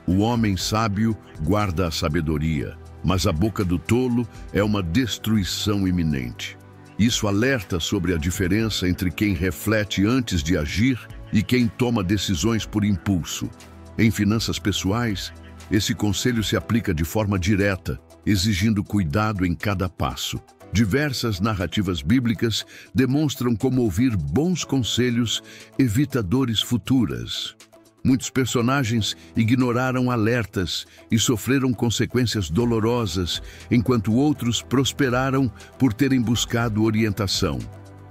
o homem sábio guarda a sabedoria, mas a boca do tolo é uma destruição iminente. Isso alerta sobre a diferença entre quem reflete antes de agir e quem toma decisões por impulso. Em finanças pessoais, esse conselho se aplica de forma direta, exigindo cuidado em cada passo. Diversas narrativas bíblicas demonstram como ouvir bons conselhos evita dores futuras. Muitos personagens ignoraram alertas e sofreram consequências dolorosas, enquanto outros prosperaram por terem buscado orientação.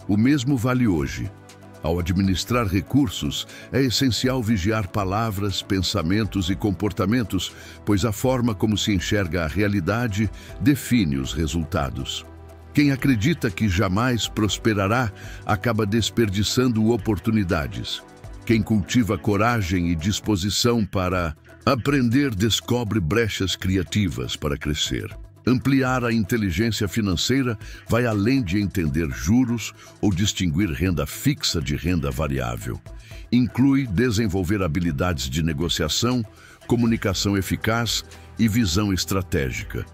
O mesmo vale hoje. Ao administrar recursos, é essencial vigiar palavras, pensamentos e comportamentos, pois a forma como se enxerga a realidade define os resultados. Quem acredita que jamais prosperará acaba desperdiçando oportunidades. Quem cultiva coragem e disposição para aprender descobre brechas criativas para crescer. Ampliar a inteligência financeira vai além de entender juros ou distinguir renda fixa de renda variável. Inclui desenvolver habilidades de negociação, comunicação eficaz e visão estratégica.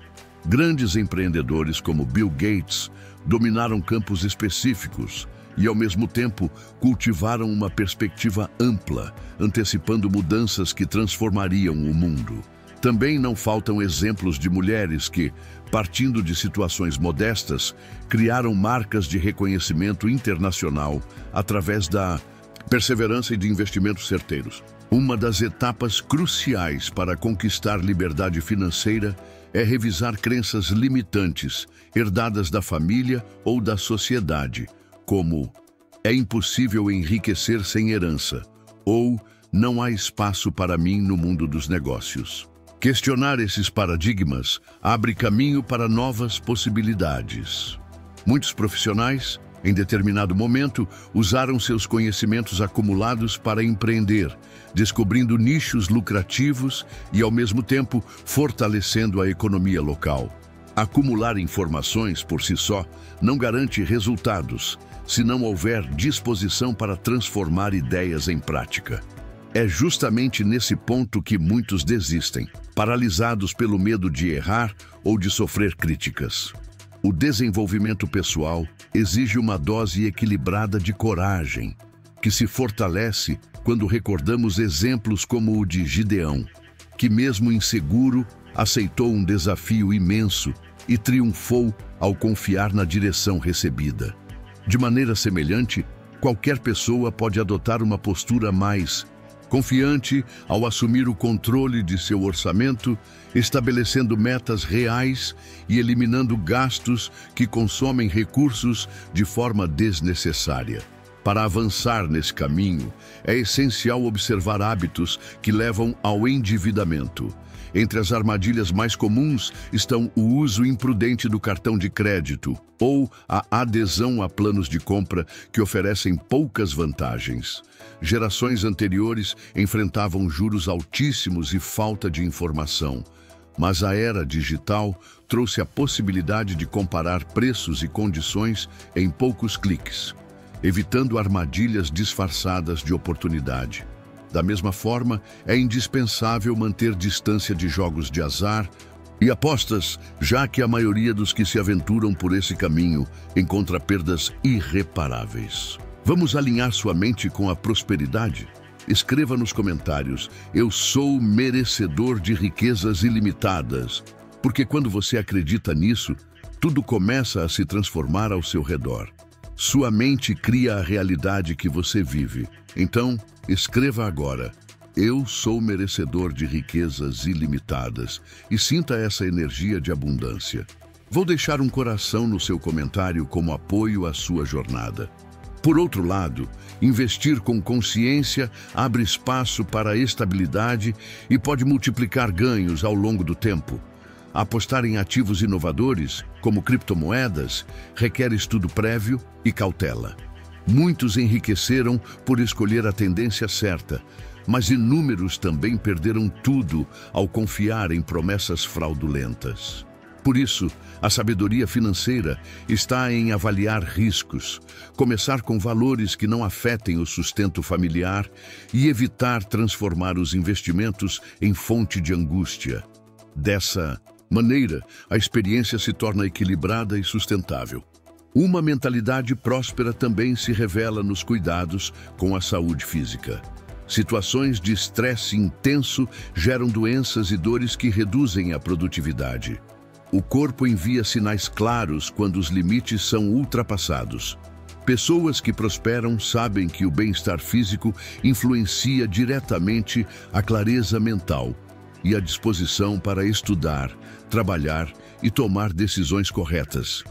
Grandes empreendedores como Bill Gates dominaram campos específicos, e, ao mesmo tempo, cultivaram uma perspectiva ampla, antecipando mudanças que transformariam o mundo. Também não faltam exemplos de mulheres que, partindo de situações modestas, criaram marcas de reconhecimento internacional através da perseverança e de investimentos certeiros. Uma das etapas cruciais para conquistar liberdade financeira é revisar crenças limitantes, herdadas da família ou da sociedade, como "é impossível enriquecer sem herança" ou "não há espaço para mim no mundo dos negócios". Questionar esses paradigmas abre caminho para novas possibilidades. Muitos profissionais, em determinado momento, usaram seus conhecimentos acumulados para empreender, descobrindo nichos lucrativos e, ao mesmo tempo, fortalecendo a economia local. Acumular informações por si só não garante resultados, se não houver disposição para transformar ideias em prática. É justamente nesse ponto que muitos desistem, paralisados pelo medo de errar ou de sofrer críticas. O desenvolvimento pessoal exige uma dose equilibrada de coragem, que se fortalece quando recordamos exemplos como o de Gideão, que mesmo inseguro, aceitou um desafio imenso e triunfou ao confiar na direção recebida. De maneira semelhante, qualquer pessoa pode adotar uma postura mais confiante ao assumir o controle de seu orçamento, estabelecendo metas reais e eliminando gastos que consomem recursos de forma desnecessária. Para avançar nesse caminho, é essencial observar hábitos que levam ao endividamento. Entre as armadilhas mais comuns estão o uso imprudente do cartão de crédito ou a adesão a planos de compra que oferecem poucas vantagens. Gerações anteriores enfrentavam juros altíssimos e falta de informação, mas a era digital trouxe a possibilidade de comparar preços e condições em poucos cliques, evitando armadilhas disfarçadas de oportunidade. Da mesma forma, é indispensável manter distância de jogos de azar e apostas, já que a maioria dos que se aventuram por esse caminho encontra perdas irreparáveis. Vamos alinhar sua mente com a prosperidade? Escreva nos comentários: "Eu sou merecedor de riquezas ilimitadas", porque quando você acredita nisso, tudo começa a se transformar ao seu redor. Sua mente cria a realidade que você vive. Então, escreva agora: "Eu sou merecedor de riquezas ilimitadas", e sinta essa energia de abundância. Vou deixar um coração no seu comentário como apoio à sua jornada. Por outro lado, investir com consciência abre espaço para a estabilidade e pode multiplicar ganhos ao longo do tempo. Apostar em ativos inovadores, como criptomoedas, requer estudo prévio e cautela. Muitos enriqueceram por escolher a tendência certa, mas inúmeros também perderam tudo ao confiar em promessas fraudulentas. Por isso, a sabedoria financeira está em avaliar riscos, começar com valores que não afetem o sustento familiar e evitar transformar os investimentos em fonte de angústia. Dessa maneira, a experiência se torna equilibrada e sustentável. Uma mentalidade próspera também se revela nos cuidados com a saúde física. Situações de estresse intenso geram doenças e dores que reduzem a produtividade. O corpo envia sinais claros quando os limites são ultrapassados. Pessoas que prosperam sabem que o bem-estar físico influencia diretamente a clareza mental e a disposição para estudar, trabalhar e tomar decisões corretas.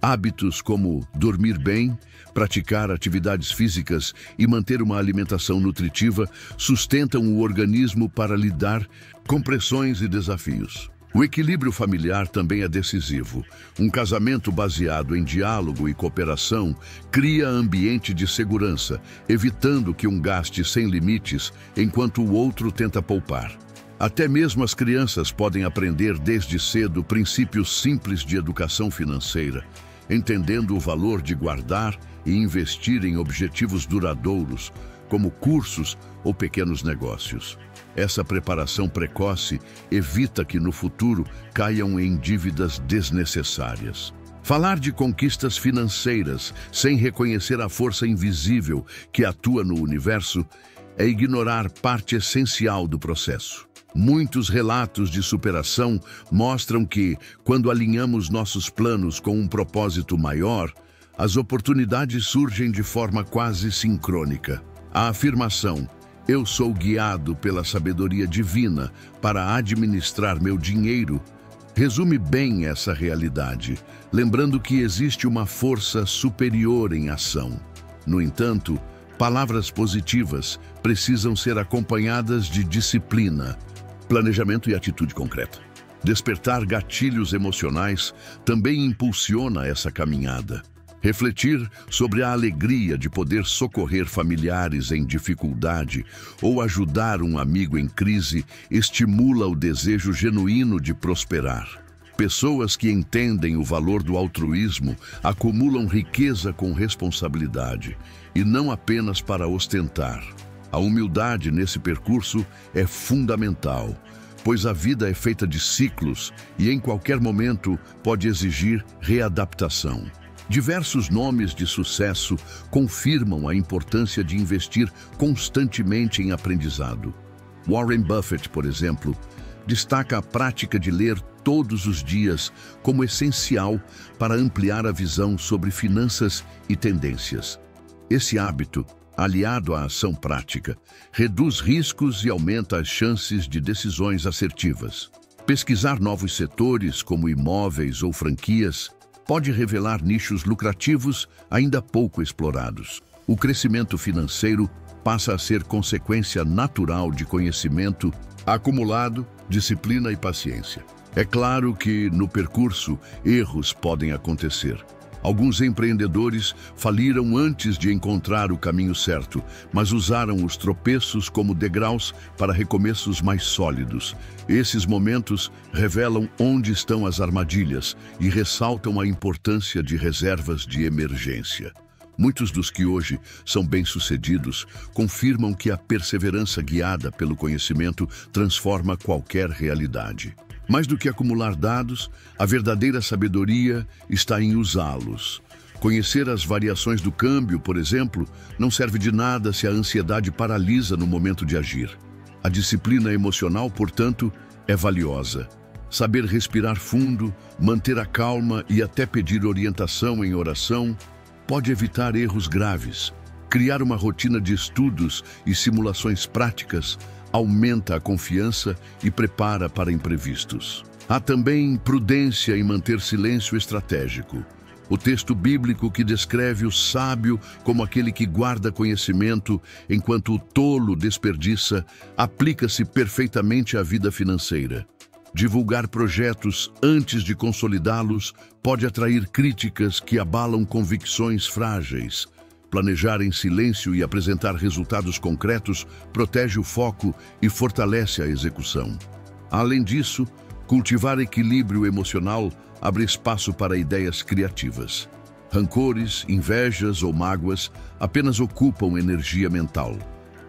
Hábitos como dormir bem, praticar atividades físicas e manter uma alimentação nutritiva sustentam o organismo para lidar com pressões e desafios. O equilíbrio familiar também é decisivo. Um casamento baseado em diálogo e cooperação cria ambiente de segurança, evitando que um gaste sem limites enquanto o outro tenta poupar. Até mesmo as crianças podem aprender desde cedo princípios simples de educação financeira, entendendo o valor de guardar e investir em objetivos duradouros, como cursos ou pequenos negócios. Essa preparação precoce evita que no futuro caiam em dívidas desnecessárias. Falar de conquistas financeiras sem reconhecer a força invisível que atua no universo é ignorar parte essencial do processo. Muitos relatos de superação mostram que, quando alinhamos nossos planos com um propósito maior, as oportunidades surgem de forma quase sincrônica. A afirmação "eu sou guiado pela sabedoria divina para administrar meu dinheiro" resume bem essa realidade, lembrando que existe uma força superior em ação. No entanto, palavras positivas precisam ser acompanhadas de disciplina, planejamento e atitude concreta. Despertar gatilhos emocionais também impulsiona essa caminhada. Refletir sobre a alegria de poder socorrer familiares em dificuldade ou ajudar um amigo em crise estimula o desejo genuíno de prosperar. Pessoas que entendem o valor do altruísmo acumulam riqueza com responsabilidade e não apenas para ostentar. A humildade nesse percurso é fundamental, pois a vida é feita de ciclos e em qualquer momento pode exigir readaptação. Diversos nomes de sucesso confirmam a importância de investir constantemente em aprendizado. Warren Buffett, por exemplo, destaca a prática de ler todos os dias como essencial para ampliar a visão sobre finanças e tendências. Esse hábito, aliado à ação prática, reduz riscos e aumenta as chances de decisões assertivas. Pesquisar novos setores, como imóveis ou franquias, pode revelar nichos lucrativos ainda pouco explorados. O crescimento financeiro passa a ser consequência natural de conhecimento acumulado, disciplina e paciência. É claro que, no percurso, erros podem acontecer. Alguns empreendedores faliram antes de encontrar o caminho certo, mas usaram os tropeços como degraus para recomeços mais sólidos. Esses momentos revelam onde estão as armadilhas e ressaltam a importância de reservas de emergência. Muitos dos que hoje são bem-sucedidos confirmam que a perseverança guiada pelo conhecimento transforma qualquer realidade. Mais do que acumular dados, a verdadeira sabedoria está em usá-los. Conhecer as variações do câmbio, por exemplo, não serve de nada se a ansiedade paralisa no momento de agir. A disciplina emocional, portanto, é valiosa. Saber respirar fundo, manter a calma e até pedir orientação em oração pode evitar erros graves. Criar uma rotina de estudos e simulações práticas aumenta a confiança e prepara para imprevistos. Há também prudência em manter silêncio estratégico. O texto bíblico que descreve o sábio como aquele que guarda conhecimento enquanto o tolo desperdiça aplica-se perfeitamente à vida financeira. Divulgar projetos antes de consolidá-los pode atrair críticas que abalam convicções frágeis. Planejar em silêncio e apresentar resultados concretos protege o foco e fortalece a execução. Além disso, cultivar equilíbrio emocional abre espaço para ideias criativas. Rancores, invejas ou mágoas apenas ocupam energia mental.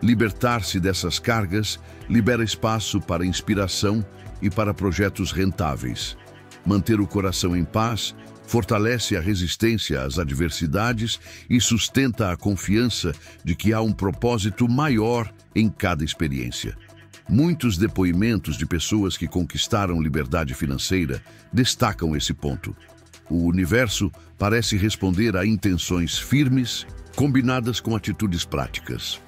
Libertar-se dessas cargas libera espaço para inspiração e para projetos rentáveis. Manter o coração em paz fortalece a resistência às adversidades e sustenta a confiança de que há um propósito maior em cada experiência. Muitos depoimentos de pessoas que conquistaram liberdade financeira destacam esse ponto. O universo parece responder a intenções firmes, combinadas com atitudes práticas.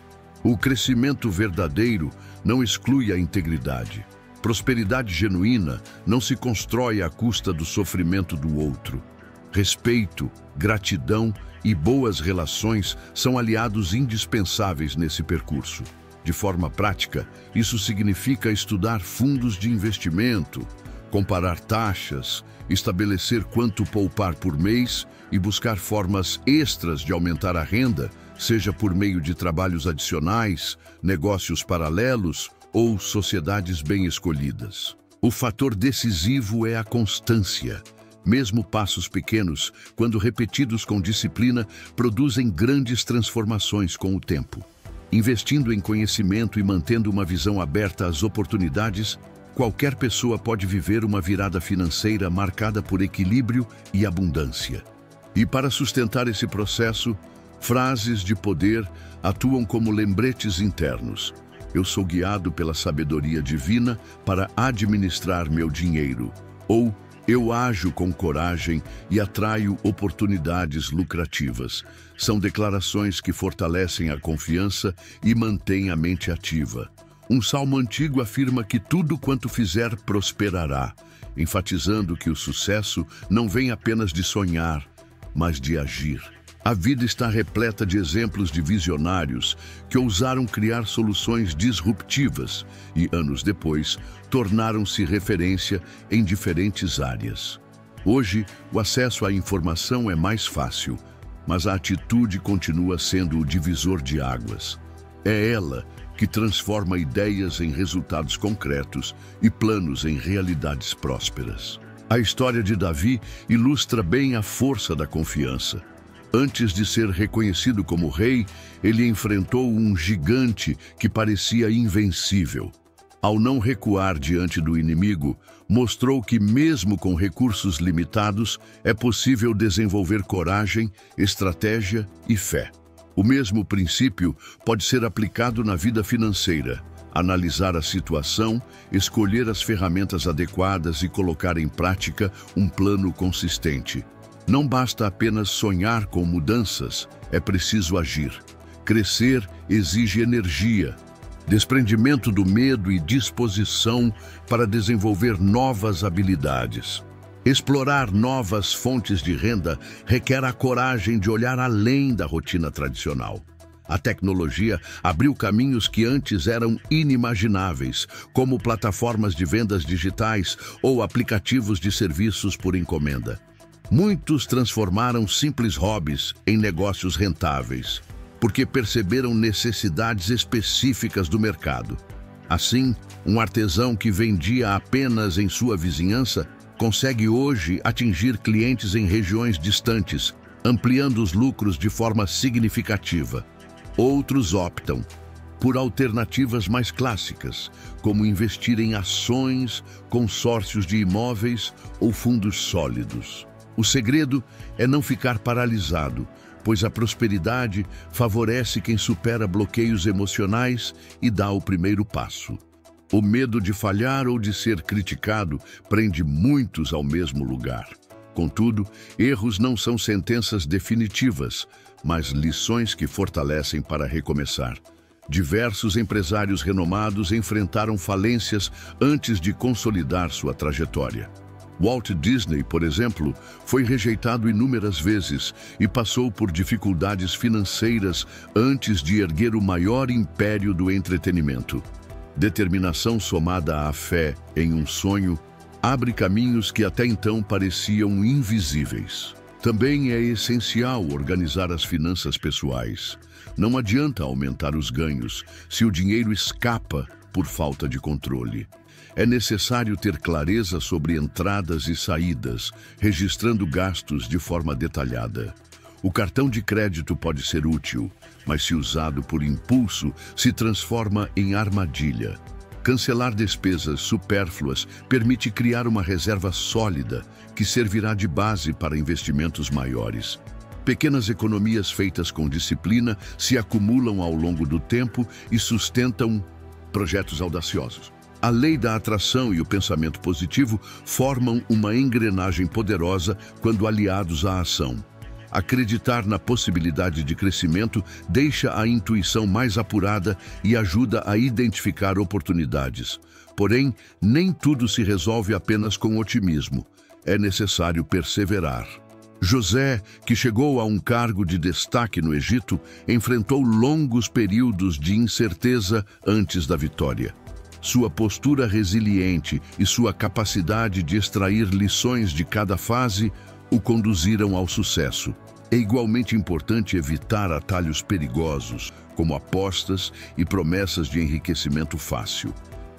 O crescimento verdadeiro não exclui a integridade. Prosperidade genuína não se constrói à custa do sofrimento do outro. Respeito, gratidão e boas relações são aliados indispensáveis nesse percurso. De forma prática, isso significa estudar fundos de investimento, comparar taxas, estabelecer quanto poupar por mês e buscar formas extras de aumentar a renda, seja por meio de trabalhos adicionais, negócios paralelos ou sociedades bem escolhidas. O fator decisivo é a constância. Mesmo passos pequenos, quando repetidos com disciplina, produzem grandes transformações com o tempo. Investindo em conhecimento e mantendo uma visão aberta às oportunidades, qualquer pessoa pode viver uma virada financeira marcada por equilíbrio e abundância. E para sustentar esse processo, frases de poder atuam como lembretes internos. Eu sou guiado pela sabedoria divina para administrar meu dinheiro. Ou eu ajo com coragem e atraio oportunidades lucrativas. São declarações que fortalecem a confiança e mantêm a mente ativa. Um salmo antigo afirma que tudo quanto fizer prosperará, enfatizando que o sucesso não vem apenas de sonhar, mas de agir. A vida está repleta de exemplos de visionários que ousaram criar soluções disruptivas e, anos depois, tornaram-se referência em diferentes áreas. Hoje, o acesso à informação é mais fácil, mas a atitude continua sendo o divisor de águas. É ela que transforma ideias em resultados concretos e planos em realidades prósperas. A história de Davi ilustra bem a força da confiança. Antes de ser reconhecido como rei, ele enfrentou um gigante que parecia invencível. Ao não recuar diante do inimigo, mostrou que mesmo com recursos limitados, é possível desenvolver coragem, estratégia e fé. O mesmo princípio pode ser aplicado na vida financeira. Analisar a situação, escolher as ferramentas adequadas e colocar em prática um plano consistente. Não basta apenas sonhar com mudanças, é preciso agir. Crescer exige energia, desprendimento do medo e disposição para desenvolver novas habilidades. Explorar novas fontes de renda requer a coragem de olhar além da rotina tradicional. A tecnologia abriu caminhos que antes eram inimagináveis, como plataformas de vendas digitais ou aplicativos de serviços por encomenda. Muitos transformaram simples hobbies em negócios rentáveis, porque perceberam necessidades específicas do mercado. Assim, um artesão que vendia apenas em sua vizinhança consegue hoje atingir clientes em regiões distantes, ampliando os lucros de forma significativa. Outros optam por alternativas mais clássicas, como investir em ações, consórcios de imóveis ou fundos sólidos. O segredo é não ficar paralisado, pois a prosperidade favorece quem supera bloqueios emocionais e dá o primeiro passo. O medo de falhar ou de ser criticado prende muitos ao mesmo lugar. Contudo, erros não são sentenças definitivas, mas lições que fortalecem para recomeçar. Diversos empresários renomados enfrentaram falências antes de consolidar sua trajetória. Walt Disney, por exemplo, foi rejeitado inúmeras vezes e passou por dificuldades financeiras antes de erguer o maior império do entretenimento. Determinação somada à fé em um sonho abre caminhos que até então pareciam invisíveis. Também é essencial organizar as finanças pessoais. Não adianta aumentar os ganhos se o dinheiro escapa por falta de controle. É necessário ter clareza sobre entradas e saídas, registrando gastos de forma detalhada. O cartão de crédito pode ser útil, mas se usado por impulso, se transforma em armadilha. Cancelar despesas supérfluas permite criar uma reserva sólida, que servirá de base para investimentos maiores. Pequenas economias feitas com disciplina se acumulam ao longo do tempo e sustentam projetos audaciosos. A lei da atração e o pensamento positivo formam uma engrenagem poderosa quando aliados à ação. Acreditar na possibilidade de crescimento deixa a intuição mais apurada e ajuda a identificar oportunidades. Porém, nem tudo se resolve apenas com otimismo. É necessário perseverar. José, que chegou a um cargo de destaque no Egito, enfrentou longos períodos de incerteza antes da vitória. Sua postura resiliente e sua capacidade de extrair lições de cada fase o conduziram ao sucesso. É igualmente importante evitar atalhos perigosos, como apostas e promessas de enriquecimento fácil.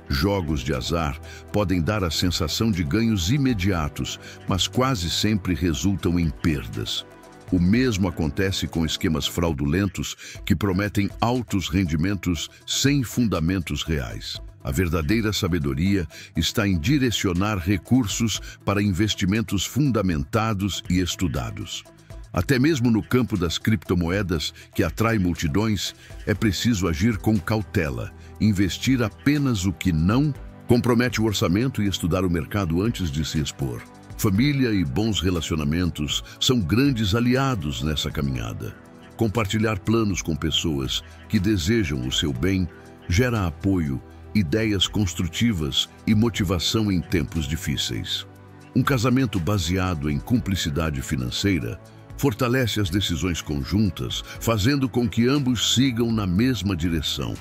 Jogos de azar podem dar a sensação de ganhos imediatos, mas quase sempre resultam em perdas. O mesmo acontece com esquemas fraudulentos que prometem altos rendimentos sem fundamentos reais. A verdadeira sabedoria está em direcionar recursos para investimentos fundamentados e estudados. Até mesmo no campo das criptomoedas, que atrai multidões, é preciso agir com cautela, investir apenas o que não compromete o orçamento e estudar o mercado antes de se expor. Família e bons relacionamentos são grandes aliados nessa caminhada. Compartilhar planos com pessoas que desejam o seu bem gera apoio, ideias construtivas e motivação em tempos difíceis. Um casamento baseado em cumplicidade financeira fortalece as decisões conjuntas, fazendo com que ambos sigam na mesma direção.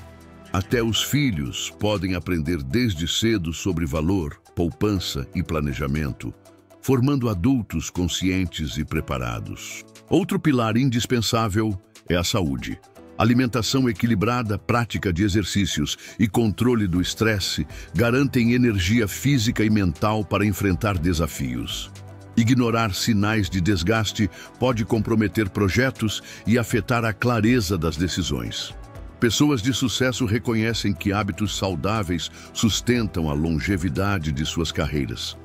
Até os filhos podem aprender desde cedo sobre valor, poupança e planejamento, formando adultos conscientes e preparados. Outro pilar indispensável é a saúde. Alimentação equilibrada, prática de exercícios e controle do estresse garantem energia física e mental para enfrentar desafios. Ignorar sinais de desgaste pode comprometer projetos e afetar a clareza das decisões. Pessoas de sucesso reconhecem que hábitos saudáveis sustentam a longevidade de suas carreiras.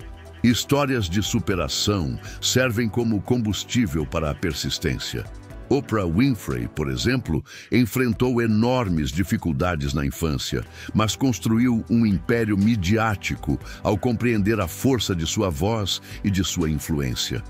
Histórias de superação servem como combustível para a persistência. Oprah Winfrey, por exemplo, enfrentou enormes dificuldades na infância, mas construiu um império midiático ao compreender a força de sua voz e de sua influência.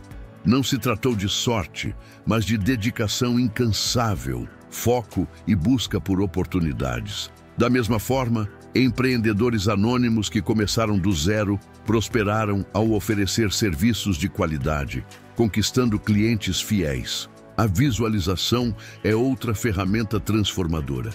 Não se tratou de sorte, mas de dedicação incansável, foco e busca por oportunidades. Da mesma forma, empreendedores anônimos que começaram do zero prosperaram ao oferecer serviços de qualidade, conquistando clientes fiéis. A visualização é outra ferramenta transformadora.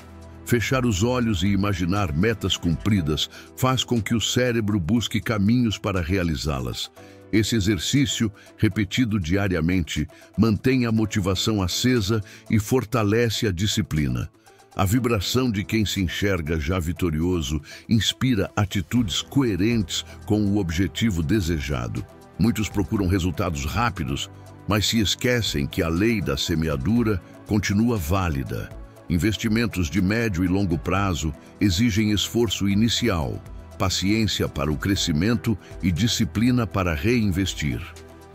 Fechar os olhos e imaginar metas cumpridas faz com que o cérebro busque caminhos para realizá-las. Esse exercício, repetido diariamente, mantém a motivação acesa e fortalece a disciplina. A vibração de quem se enxerga já vitorioso inspira atitudes coerentes com o objetivo desejado. Muitos procuram resultados rápidos, mas se esquecem que a lei da semeadura continua válida. Investimentos de médio e longo prazo exigem esforço inicial, paciência para o crescimento e disciplina para reinvestir.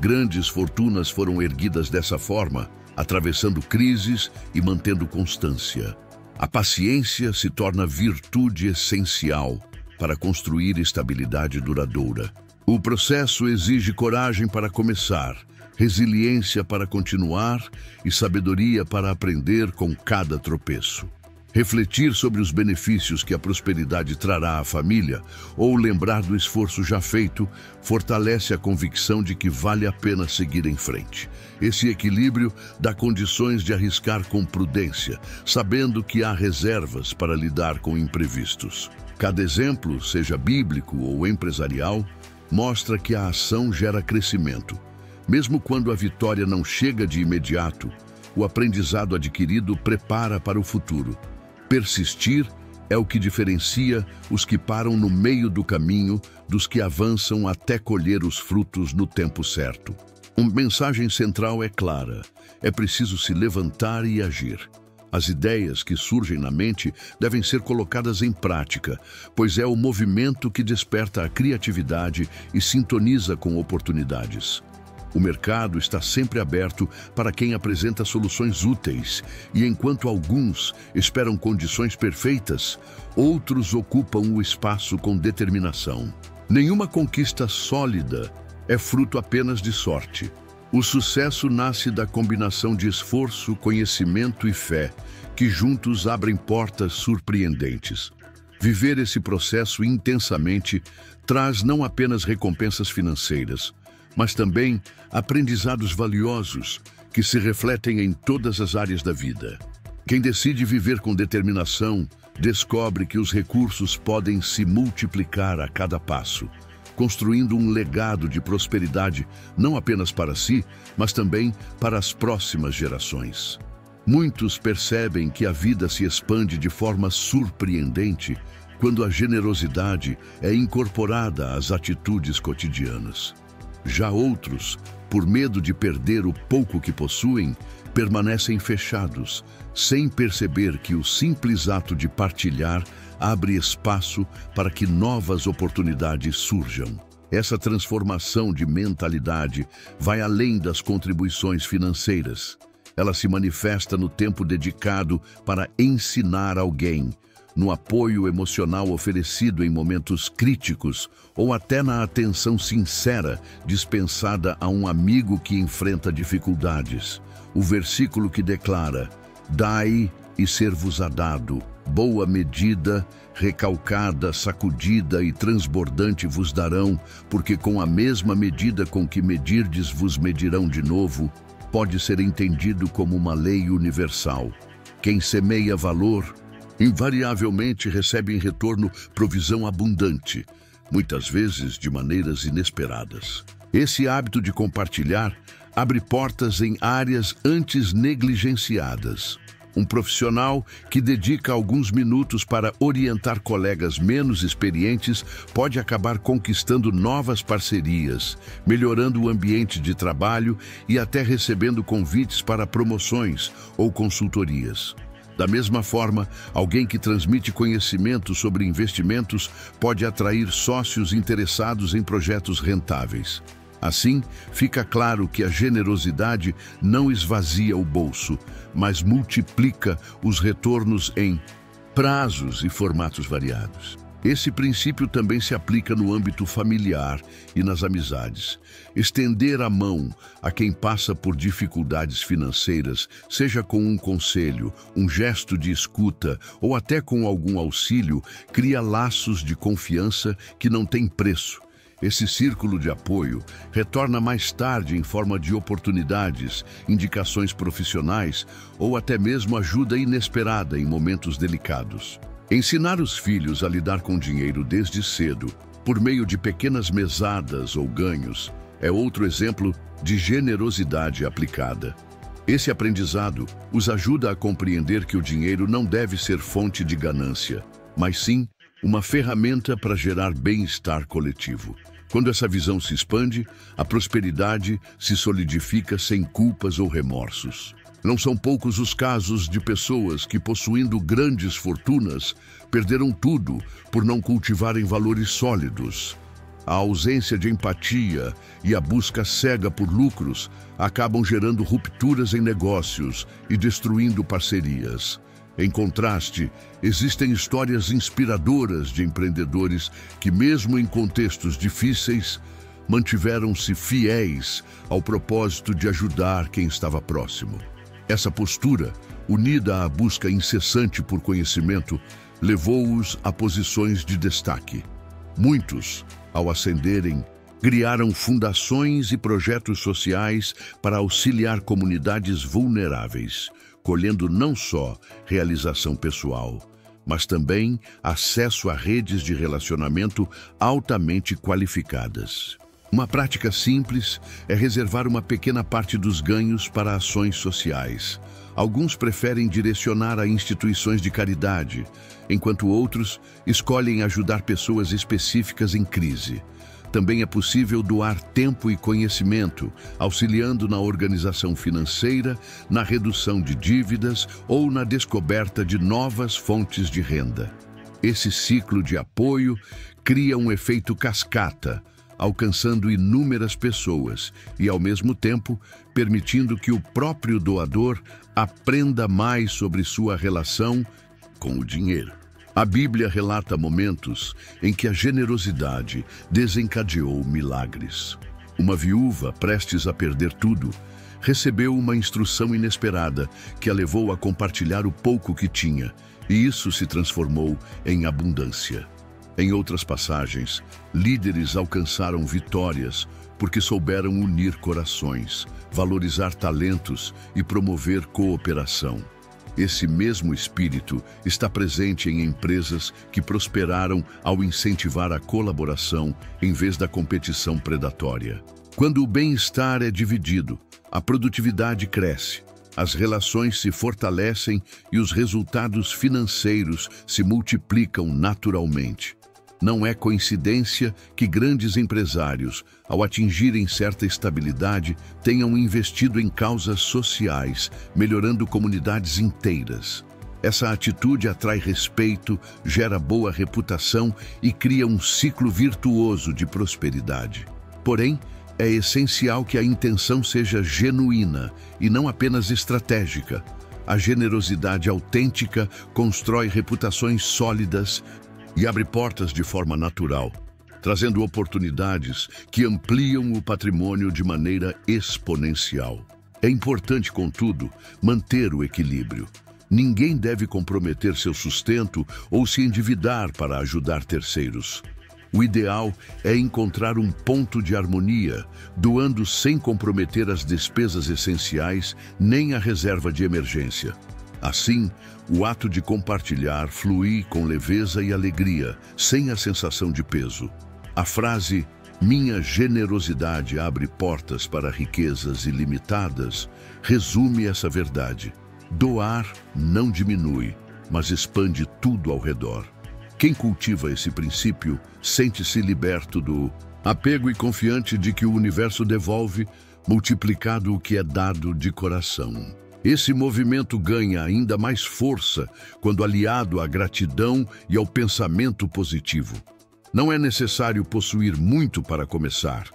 Grandes fortunas foram erguidas dessa forma, atravessando crises e mantendo constância. A paciência se torna virtude essencial para construir estabilidade duradoura. O processo exige coragem para começar, resiliência para continuar e sabedoria para aprender com cada tropeço. Refletir sobre os benefícios que a prosperidade trará à família ou lembrar do esforço já feito fortalece a convicção de que vale a pena seguir em frente. Esse equilíbrio dá condições de arriscar com prudência, sabendo que há reservas para lidar com imprevistos. Cada exemplo, seja bíblico ou empresarial, mostra que a ação gera crescimento. Mesmo quando a vitória não chega de imediato, o aprendizado adquirido prepara para o futuro. Persistir é o que diferencia os que param no meio do caminho dos que avançam até colher os frutos no tempo certo. Uma mensagem central é clara: é preciso se levantar e agir. As ideias que surgem na mente devem ser colocadas em prática, pois é o movimento que desperta a criatividade e sintoniza com oportunidades. O mercado está sempre aberto para quem apresenta soluções úteis, e enquanto alguns esperam condições perfeitas, outros ocupam o espaço com determinação. Nenhuma conquista sólida é fruto apenas de sorte. O sucesso nasce da combinação de esforço, conhecimento e fé, que juntos abrem portas surpreendentes. Viver esse processo intensamente traz não apenas recompensas financeiras, mas também aprendizados valiosos que se refletem em todas as áreas da vida. Quem decide viver com determinação descobre que os recursos podem se multiplicar a cada passo, construindo um legado de prosperidade não apenas para si, mas também para as próximas gerações. Muitos percebem que a vida se expande de forma surpreendente quando a generosidade é incorporada às atitudes cotidianas. Já outros, por medo de perder o pouco que possuem, permanecem fechados, sem perceber que o simples ato de partilhar abre espaço para que novas oportunidades surjam. Essa transformação de mentalidade vai além das contribuições financeiras. Ela se manifesta no tempo dedicado para ensinar alguém, no apoio emocional oferecido em momentos críticos ou até na atenção sincera dispensada a um amigo que enfrenta dificuldades. O versículo que declara: "Dai e ser-vos-á dado, boa medida, recalcada, sacudida e transbordante vos darão, porque com a mesma medida com que medirdes vos medirão de novo", pode ser entendido como uma lei universal. Quem semeia valor, invariavelmente recebe em retorno provisão abundante, muitas vezes de maneiras inesperadas. Esse hábito de compartilhar abre portas em áreas antes negligenciadas. Um profissional que dedica alguns minutos para orientar colegas menos experientes pode acabar conquistando novas parcerias, melhorando o ambiente de trabalho e até recebendo convites para promoções ou consultorias. Da mesma forma, alguém que transmite conhecimento sobre investimentos pode atrair sócios interessados em projetos rentáveis. Assim, fica claro que a generosidade não esvazia o bolso, mas multiplica os retornos em prazos e formatos variados. Esse princípio também se aplica no âmbito familiar e nas amizades. Estender a mão a quem passa por dificuldades financeiras, seja com um conselho, um gesto de escuta ou até com algum auxílio, cria laços de confiança que não têm preço. Esse círculo de apoio retorna mais tarde em forma de oportunidades, indicações profissionais ou até mesmo ajuda inesperada em momentos delicados. Ensinar os filhos a lidar com dinheiro desde cedo, por meio de pequenas mesadas ou ganhos, é outro exemplo de generosidade aplicada. Esse aprendizado os ajuda a compreender que o dinheiro não deve ser fonte de ganância, mas sim uma ferramenta para gerar bem-estar coletivo. Quando essa visão se expande, a prosperidade se solidifica sem culpas ou remorsos. Não são poucos os casos de pessoas que, possuindo grandes fortunas, perderam tudo por não cultivarem valores sólidos. A ausência de empatia e a busca cega por lucros acabam gerando rupturas em negócios e destruindo parcerias. Em contraste, existem histórias inspiradoras de empreendedores que, mesmo em contextos difíceis, mantiveram-se fiéis ao propósito de ajudar quem estava próximo. Essa postura, unida à busca incessante por conhecimento, levou-os a posições de destaque. Muitos, ao ascenderem, criaram fundações e projetos sociais para auxiliar comunidades vulneráveis, colhendo não só realização pessoal, mas também acesso a redes de relacionamento altamente qualificadas. Uma prática simples é reservar uma pequena parte dos ganhos para ações sociais. Alguns preferem direcionar a instituições de caridade, enquanto outros escolhem ajudar pessoas específicas em crise. Também é possível doar tempo e conhecimento, auxiliando na organização financeira, na redução de dívidas ou na descoberta de novas fontes de renda. Esse ciclo de apoio cria um efeito cascata, alcançando inúmeras pessoas e, ao mesmo tempo, permitindo que o próprio doador aprenda mais sobre sua relação com o dinheiro. A Bíblia relata momentos em que a generosidade desencadeou milagres. Uma viúva, prestes a perder tudo, recebeu uma instrução inesperada que a levou a compartilhar o pouco que tinha, e isso se transformou em abundância. Em outras passagens, líderes alcançaram vitórias porque souberam unir corações, valorizar talentos e promover cooperação. Esse mesmo espírito está presente em empresas que prosperaram ao incentivar a colaboração em vez da competição predatória. Quando o bem-estar é dividido, a produtividade cresce, as relações se fortalecem e os resultados financeiros se multiplicam naturalmente. Não é coincidência que grandes empresários, ao atingirem certa estabilidade, tenham investido em causas sociais, melhorando comunidades inteiras. Essa atitude atrai respeito, gera boa reputação e cria um ciclo virtuoso de prosperidade. Porém, é essencial que a intenção seja genuína e não apenas estratégica. A generosidade autêntica constrói reputações sólidas e abre portas de forma natural, trazendo oportunidades que ampliam o patrimônio de maneira exponencial. É importante, contudo, manter o equilíbrio. Ninguém deve comprometer seu sustento ou se endividar para ajudar terceiros. O ideal é encontrar um ponto de harmonia, doando sem comprometer as despesas essenciais nem a reserva de emergência. Assim, o ato de compartilhar flui com leveza e alegria, sem a sensação de peso. A frase "minha generosidade abre portas para riquezas ilimitadas" resume essa verdade. Doar não diminui, mas expande tudo ao redor. Quem cultiva esse princípio sente-se liberto do apego e confiante de que o universo devolve, multiplicado o que é dado de coração. Esse movimento ganha ainda mais força quando aliado à gratidão e ao pensamento positivo. Não é necessário possuir muito para começar.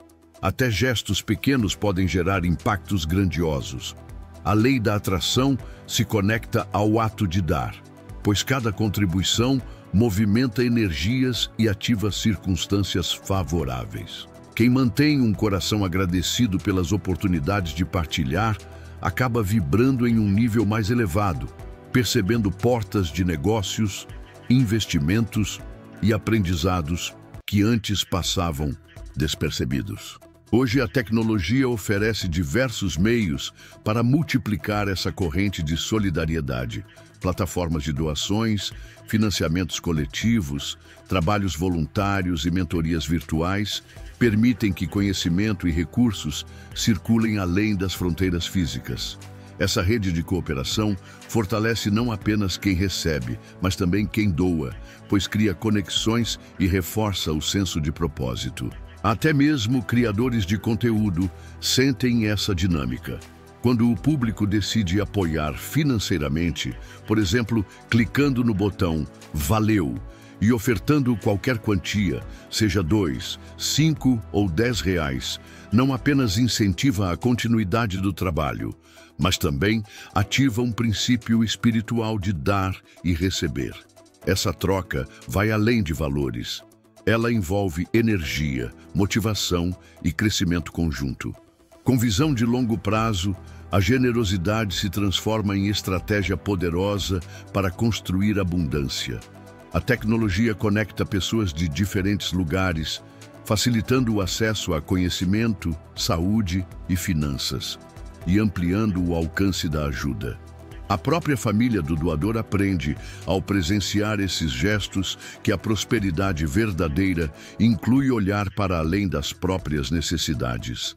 Até gestos pequenos podem gerar impactos grandiosos. A lei da atração se conecta ao ato de dar, pois cada contribuição movimenta energias e ativa circunstâncias favoráveis. Quem mantém um coração agradecido pelas oportunidades de partilhar acaba vibrando em um nível mais elevado, percebendo portas de negócios, investimentos e aprendizados que antes passavam despercebidos. Hoje, a tecnologia oferece diversos meios para multiplicar essa corrente de solidariedade. Plataformas de doações, financiamentos coletivos, trabalhos voluntários e mentorias virtuais permitem que conhecimento e recursos circulem além das fronteiras físicas. Essa rede de cooperação fortalece não apenas quem recebe, mas também quem doa, pois cria conexões e reforça o senso de propósito. Até mesmo criadores de conteúdo sentem essa dinâmica. Quando o público decide apoiar financeiramente, por exemplo, clicando no botão "Valeu" e ofertando qualquer quantia, seja 2, 5 ou 10 reais, não apenas incentiva a continuidade do trabalho, mas também ativa um princípio espiritual de dar e receber. Essa troca vai além de valores. Ela envolve energia, motivação e crescimento conjunto. Com visão de longo prazo, a generosidade se transforma em estratégia poderosa para construir abundância. A tecnologia conecta pessoas de diferentes lugares, facilitando o acesso a conhecimento, saúde e finanças, e ampliando o alcance da ajuda. A própria família do doador aprende, ao presenciar esses gestos, que a prosperidade verdadeira inclui olhar para além das próprias necessidades.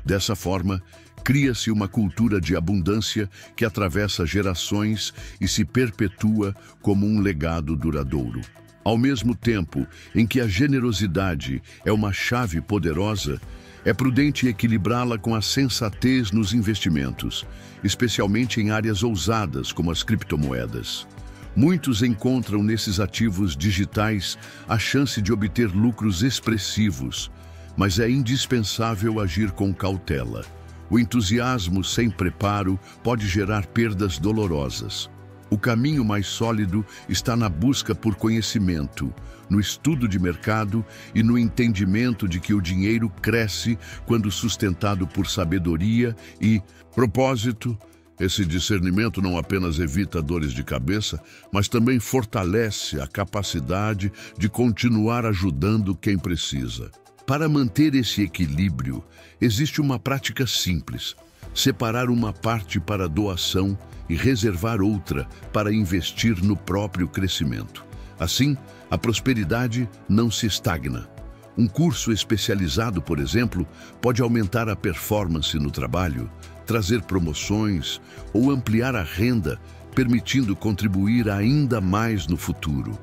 Dessa forma, cria-se uma cultura de abundância que atravessa gerações e se perpetua como um legado duradouro. Ao mesmo tempo em que a generosidade é uma chave poderosa, é prudente equilibrá-la com a sensatez nos investimentos, especialmente em áreas ousadas como as criptomoedas. Muitos encontram nesses ativos digitais a chance de obter lucros expressivos, mas é indispensável agir com cautela. O entusiasmo sem preparo pode gerar perdas dolorosas. O caminho mais sólido está na busca por conhecimento, no estudo de mercado e no entendimento de que o dinheiro cresce quando sustentado por sabedoria e propósito. Esse discernimento não apenas evita dores de cabeça, mas também fortalece a capacidade de continuar ajudando quem precisa. Para manter esse equilíbrio, existe uma prática simples: separar uma parte para doação e reservar outra para investir no próprio crescimento. Assim, a prosperidade não se estagna. Um curso especializado, por exemplo, pode aumentar a performance no trabalho, trazer promoções ou ampliar a renda, permitindo contribuir ainda mais no futuro.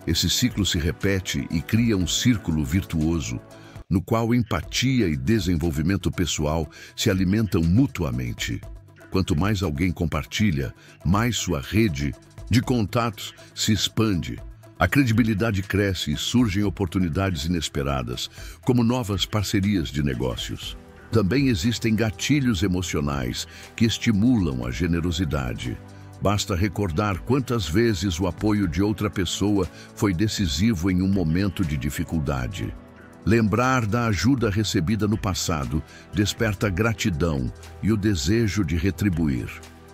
Esse ciclo se repete e cria um círculo virtuoso, no qual empatia e desenvolvimento pessoal se alimentam mutuamente. Quanto mais alguém compartilha, mais sua rede de contatos se expande. A credibilidade cresce e surgem oportunidades inesperadas, como novas parcerias de negócios. Também existem gatilhos emocionais que estimulam a generosidade. Basta recordar quantas vezes o apoio de outra pessoa foi decisivo em um momento de dificuldade. Lembrar da ajuda recebida no passado desperta gratidão e o desejo de retribuir.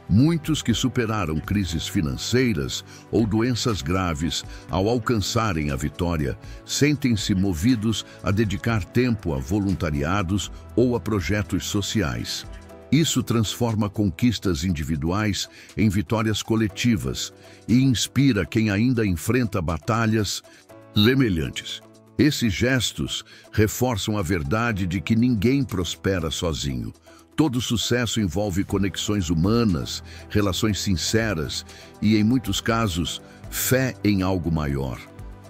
Muitos que superaram crises financeiras ou doenças graves ao alcançarem a vitória, sentem-se movidos a dedicar tempo a voluntariados ou a projetos sociais. Isso transforma conquistas individuais em vitórias coletivas e inspira quem ainda enfrenta batalhas semelhantes. Esses gestos reforçam a verdade de que ninguém prospera sozinho. Todo sucesso envolve conexões humanas, relações sinceras e, em muitos casos, fé em algo maior.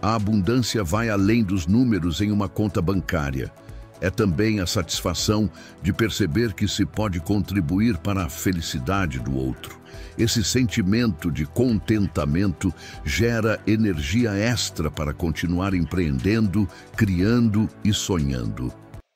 A abundância vai além dos números em uma conta bancária. É também a satisfação de perceber que se pode contribuir para a felicidade do outro. Esse sentimento de contentamento gera energia extra para continuar empreendendo, criando e sonhando.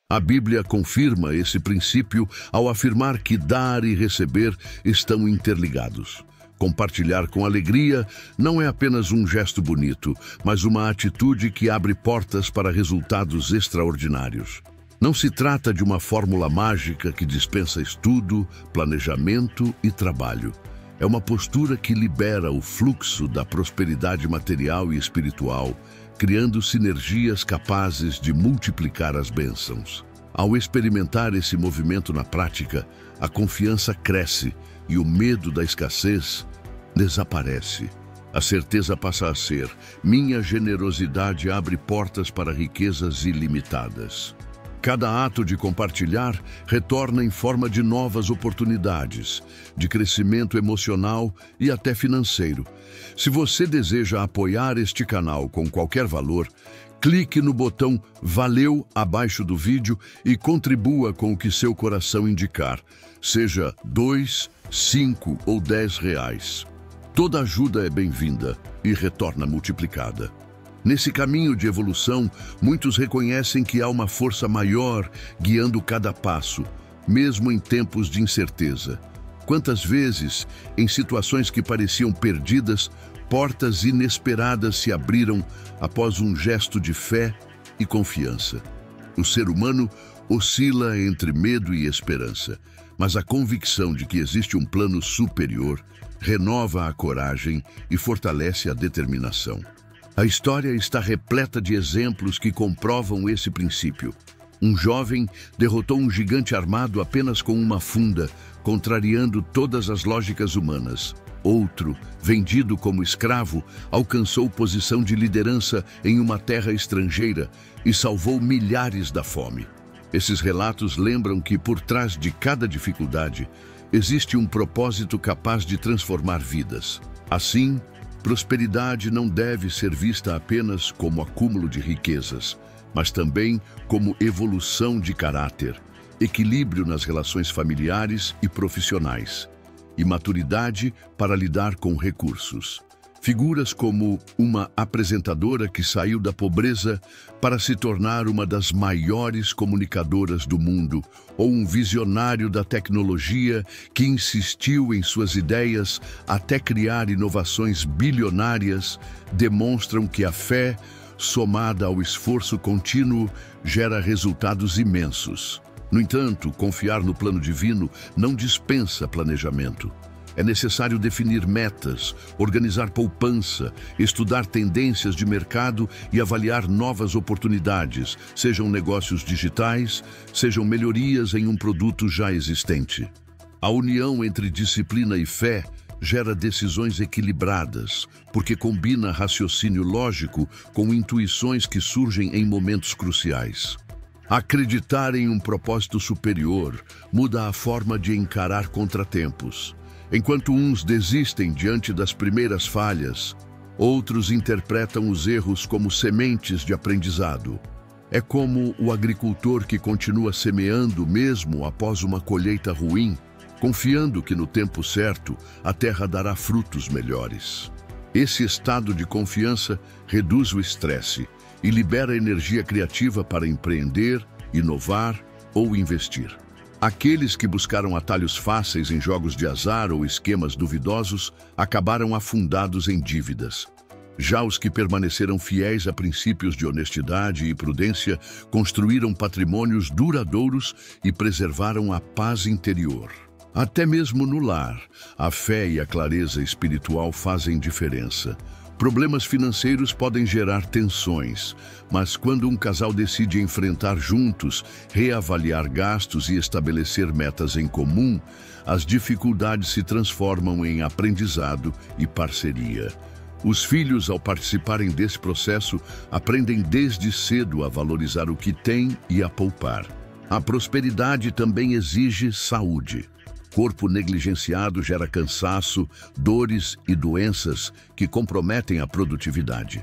A Bíblia confirma esse princípio ao afirmar que dar e receber estão interligados. Compartilhar com alegria não é apenas um gesto bonito, mas uma atitude que abre portas para resultados extraordinários. Não se trata de uma fórmula mágica que dispensa estudo, planejamento e trabalho. É uma postura que libera o fluxo da prosperidade material e espiritual, criando sinergias capazes de multiplicar as bênçãos. Ao experimentar esse movimento na prática, a confiança cresce e o medo da escassez desaparece. A certeza passa a ser: minha generosidade abre portas para riquezas ilimitadas. Cada ato de compartilhar retorna em forma de novas oportunidades, de crescimento emocional e até financeiro. Se você deseja apoiar este canal com qualquer valor, clique no botão Valeu abaixo do vídeo e contribua com o que seu coração indicar, seja 2, 5 ou 10 reais. Toda ajuda é bem-vinda e retorna multiplicada. Nesse caminho de evolução, muitos reconhecem que há uma força maior guiando cada passo, mesmo em tempos de incerteza. Quantas vezes, em situações que pareciam perdidas, portas inesperadas se abriram após um gesto de fé e confiança. O ser humano oscila entre medo e esperança, mas a convicção de que existe um plano superior renova a coragem e fortalece a determinação. A história está repleta de exemplos que comprovam esse princípio. Um jovem derrotou um gigante armado apenas com uma funda, contrariando todas as lógicas humanas. Outro, vendido como escravo, alcançou posição de liderança em uma terra estrangeira e salvou milhares da fome. Esses relatos lembram que por trás de cada dificuldade existe um propósito capaz de transformar vidas. Assim, prosperidade não deve ser vista apenas como acúmulo de riquezas, mas também como evolução de caráter, equilíbrio nas relações familiares e profissionais, e maturidade para lidar com recursos. Figuras como uma apresentadora que saiu da pobreza para se tornar uma das maiores comunicadoras do mundo, ou um visionário da tecnologia que insistiu em suas ideias até criar inovações bilionárias, demonstram que a fé, somada ao esforço contínuo, gera resultados imensos. No entanto, confiar no plano divino não dispensa planejamento. É necessário definir metas, organizar poupança, estudar tendências de mercado e avaliar novas oportunidades, sejam negócios digitais, sejam melhorias em um produto já existente. A união entre disciplina e fé gera decisões equilibradas, porque combina raciocínio lógico com intuições que surgem em momentos cruciais. Acreditar em um propósito superior muda a forma de encarar contratempos. Enquanto uns desistem diante das primeiras falhas, Outros interpretam os erros como sementes de aprendizado. É como o agricultor que continua semeando mesmo após uma colheita ruim, confiando que no tempo certo a terra dará frutos melhores. Esse estado de confiança reduz o estresse e libera energia criativa para empreender, inovar ou investir. Aqueles que buscaram atalhos fáceis em jogos de azar ou esquemas duvidosos acabaram afundados em dívidas. Já os que permaneceram fiéis a princípios de honestidade e prudência construíram patrimônios duradouros e preservaram a paz interior. Até mesmo no lar, a fé e a clareza espiritual fazem diferença. Problemas financeiros podem gerar tensões, mas quando um casal decide enfrentar juntos, reavaliar gastos e estabelecer metas em comum, as dificuldades se transformam em aprendizado e parceria. Os filhos, ao participarem desse processo, aprendem desde cedo a valorizar o que têm e a poupar. A prosperidade também exige saúde. Corpo negligenciado gera cansaço, dores e doenças que comprometem a produtividade.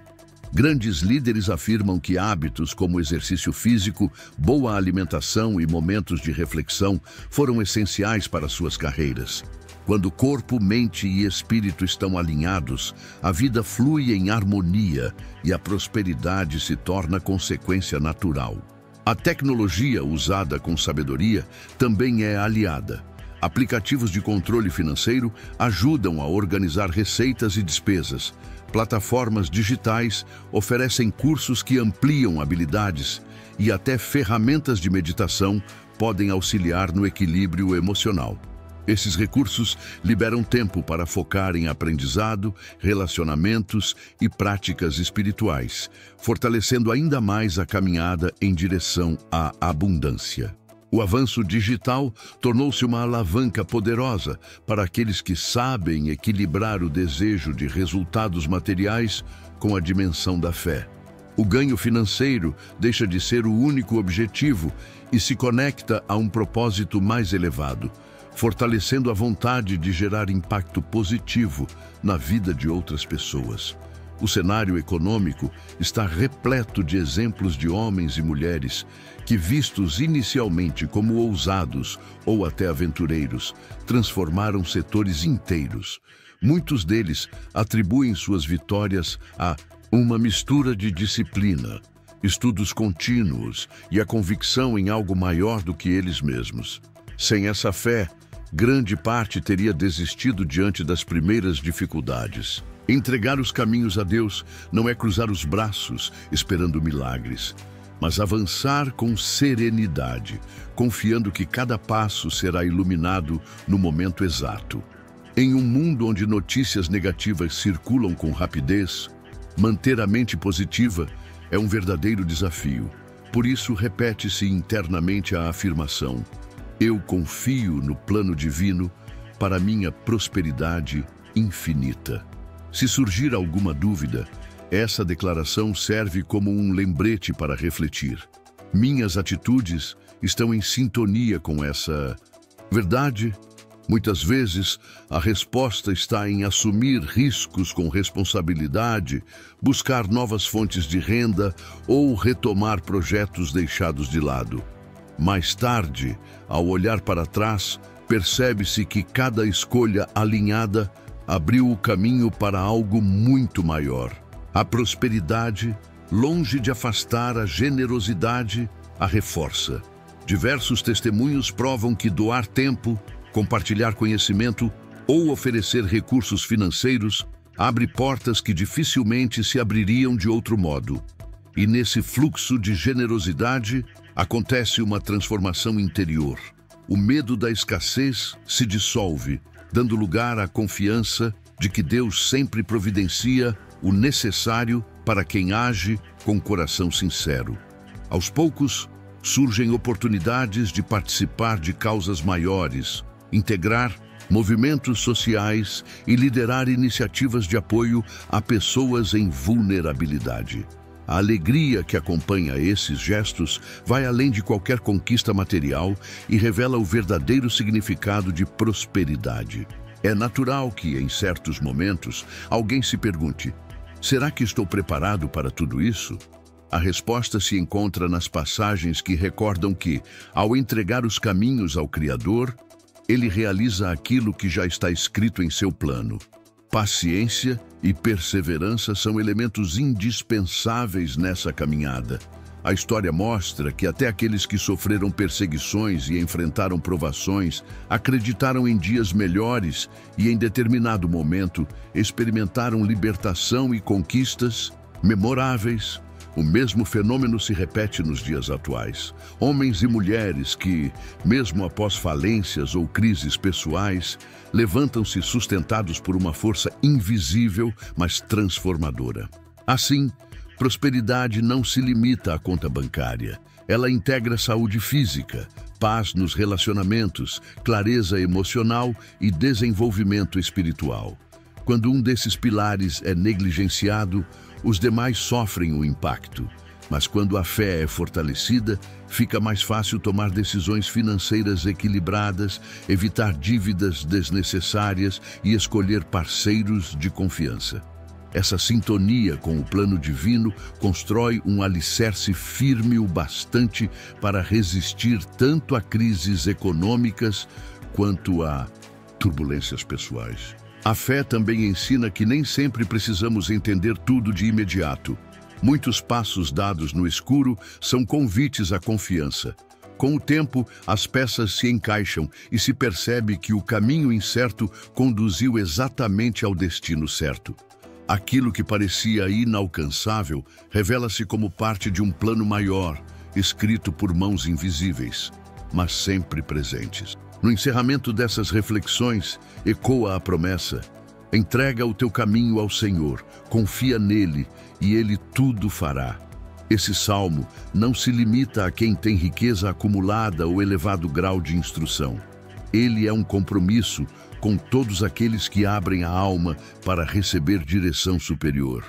Grandes líderes afirmam que hábitos como exercício físico, boa alimentação e momentos de reflexão foram essenciais para suas carreiras. Quando corpo, mente e espírito estão alinhados, a vida flui em harmonia e a prosperidade se torna consequência natural. A tecnologia usada com sabedoria também é aliada. Aplicativos de controle financeiro ajudam a organizar receitas e despesas. Plataformas digitais oferecem cursos que ampliam habilidades e até ferramentas de meditação podem auxiliar no equilíbrio emocional. Esses recursos liberam tempo para focar em aprendizado, relacionamentos e práticas espirituais, fortalecendo ainda mais a caminhada em direção à abundância. O avanço digital tornou-se uma alavanca poderosa para aqueles que sabem equilibrar o desejo de resultados materiais com a dimensão da fé. O ganho financeiro deixa de ser o único objetivo e se conecta a um propósito mais elevado, fortalecendo a vontade de gerar impacto positivo na vida de outras pessoas. O cenário econômico está repleto de exemplos de homens e mulheres que, vistos inicialmente como ousados ou até aventureiros, transformaram setores inteiros. Muitos deles atribuem suas vitórias a uma mistura de disciplina, estudos contínuos e a convicção em algo maior do que eles mesmos. Sem essa fé, grande parte teria desistido diante das primeiras dificuldades. Entregar os caminhos a Deus não é cruzar os braços esperando milagres, mas avançar com serenidade, confiando que cada passo será iluminado no momento exato. Em um mundo onde notícias negativas circulam com rapidez, manter a mente positiva é um verdadeiro desafio. Por isso, repete-se internamente a afirmação: eu confio no plano divino para minha prosperidade infinita. Se surgir alguma dúvida, essa declaração serve como um lembrete para refletir. Minhas atitudes estão em sintonia com essa verdade? Muitas vezes, a resposta está em assumir riscos com responsabilidade, buscar novas fontes de renda ou retomar projetos deixados de lado. Mais tarde, ao olhar para trás, percebe-se que cada escolha alinhada abriu o caminho para algo muito maior. A prosperidade, longe de afastar a generosidade, a reforça. Diversos testemunhos provam que doar tempo, compartilhar conhecimento ou oferecer recursos financeiros abre portas que dificilmente se abririam de outro modo. E nesse fluxo de generosidade acontece uma transformação interior. O medo da escassez se dissolve, dando lugar à confiança de que Deus sempre providencia o necessário para quem age com coração sincero. Aos poucos, surgem oportunidades de participar de causas maiores, integrar movimentos sociais e liderar iniciativas de apoio a pessoas em vulnerabilidade. A alegria que acompanha esses gestos vai além de qualquer conquista material e revela o verdadeiro significado de prosperidade. É natural que, em certos momentos, alguém se pergunte: Será que estou preparado para tudo isso? A resposta se encontra nas passagens que recordam que, ao entregar os caminhos ao Criador, ele realiza aquilo que já está escrito em seu plano. Paciência e perseverança são elementos indispensáveis nessa caminhada. A história mostra que até aqueles que sofreram perseguições e enfrentaram provações acreditaram em dias melhores e, em determinado momento, experimentaram libertação e conquistas memoráveis. O mesmo fenômeno se repete nos dias atuais. Homens e mulheres que, mesmo após falências ou crises pessoais, levantam-se sustentados por uma força invisível, mas transformadora. Assim, prosperidade não se limita à conta bancária. Ela integra saúde física, paz nos relacionamentos, clareza emocional e desenvolvimento espiritual. Quando um desses pilares é negligenciado, os demais sofrem o impacto. Mas quando a fé é fortalecida, fica mais fácil tomar decisões financeiras equilibradas, evitar dívidas desnecessárias e escolher parceiros de confiança. Essa sintonia com o plano divino constrói um alicerce firme o bastante para resistir tanto a crises econômicas quanto a turbulências pessoais. A fé também ensina que nem sempre precisamos entender tudo de imediato. Muitos passos dados no escuro são convites à confiança. Com o tempo, as peças se encaixam e se percebe que o caminho incerto conduziu exatamente ao destino certo. Aquilo que parecia inalcançável revela-se como parte de um plano maior, escrito por mãos invisíveis, mas sempre presentes. No encerramento dessas reflexões, ecoa a promessa: entrega o teu caminho ao Senhor, confia nele e ele tudo fará. Esse salmo não se limita a quem tem riqueza acumulada ou elevado grau de instrução. Ele é um compromisso com todos aqueles que abrem a alma para receber direção superior.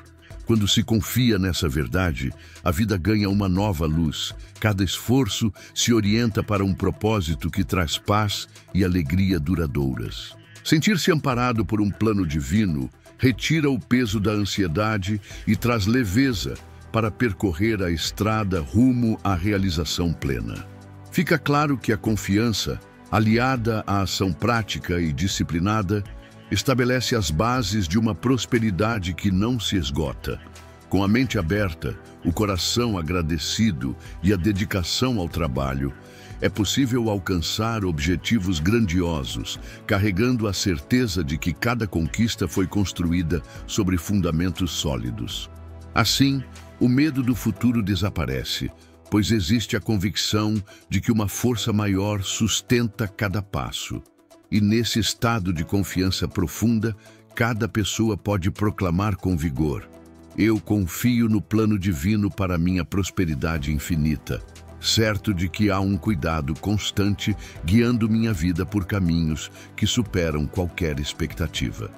Quando se confia nessa verdade, a vida ganha uma nova luz. Cada esforço se orienta para um propósito que traz paz e alegria duradouras. Sentir-se amparado por um plano divino retira o peso da ansiedade e traz leveza para percorrer a estrada rumo à realização plena. Fica claro que a confiança, aliada à ação prática e disciplinada, estabelece as bases de uma prosperidade que não se esgota. Com a mente aberta, o coração agradecido e a dedicação ao trabalho, é possível alcançar objetivos grandiosos, carregando a certeza de que cada conquista foi construída sobre fundamentos sólidos. Assim, o medo do futuro desaparece, pois existe a convicção de que uma força maior sustenta cada passo. E nesse estado de confiança profunda, cada pessoa pode proclamar com vigor: eu confio no plano divino para minha prosperidade infinita, certo de que há um cuidado constante guiando minha vida por caminhos que superam qualquer expectativa.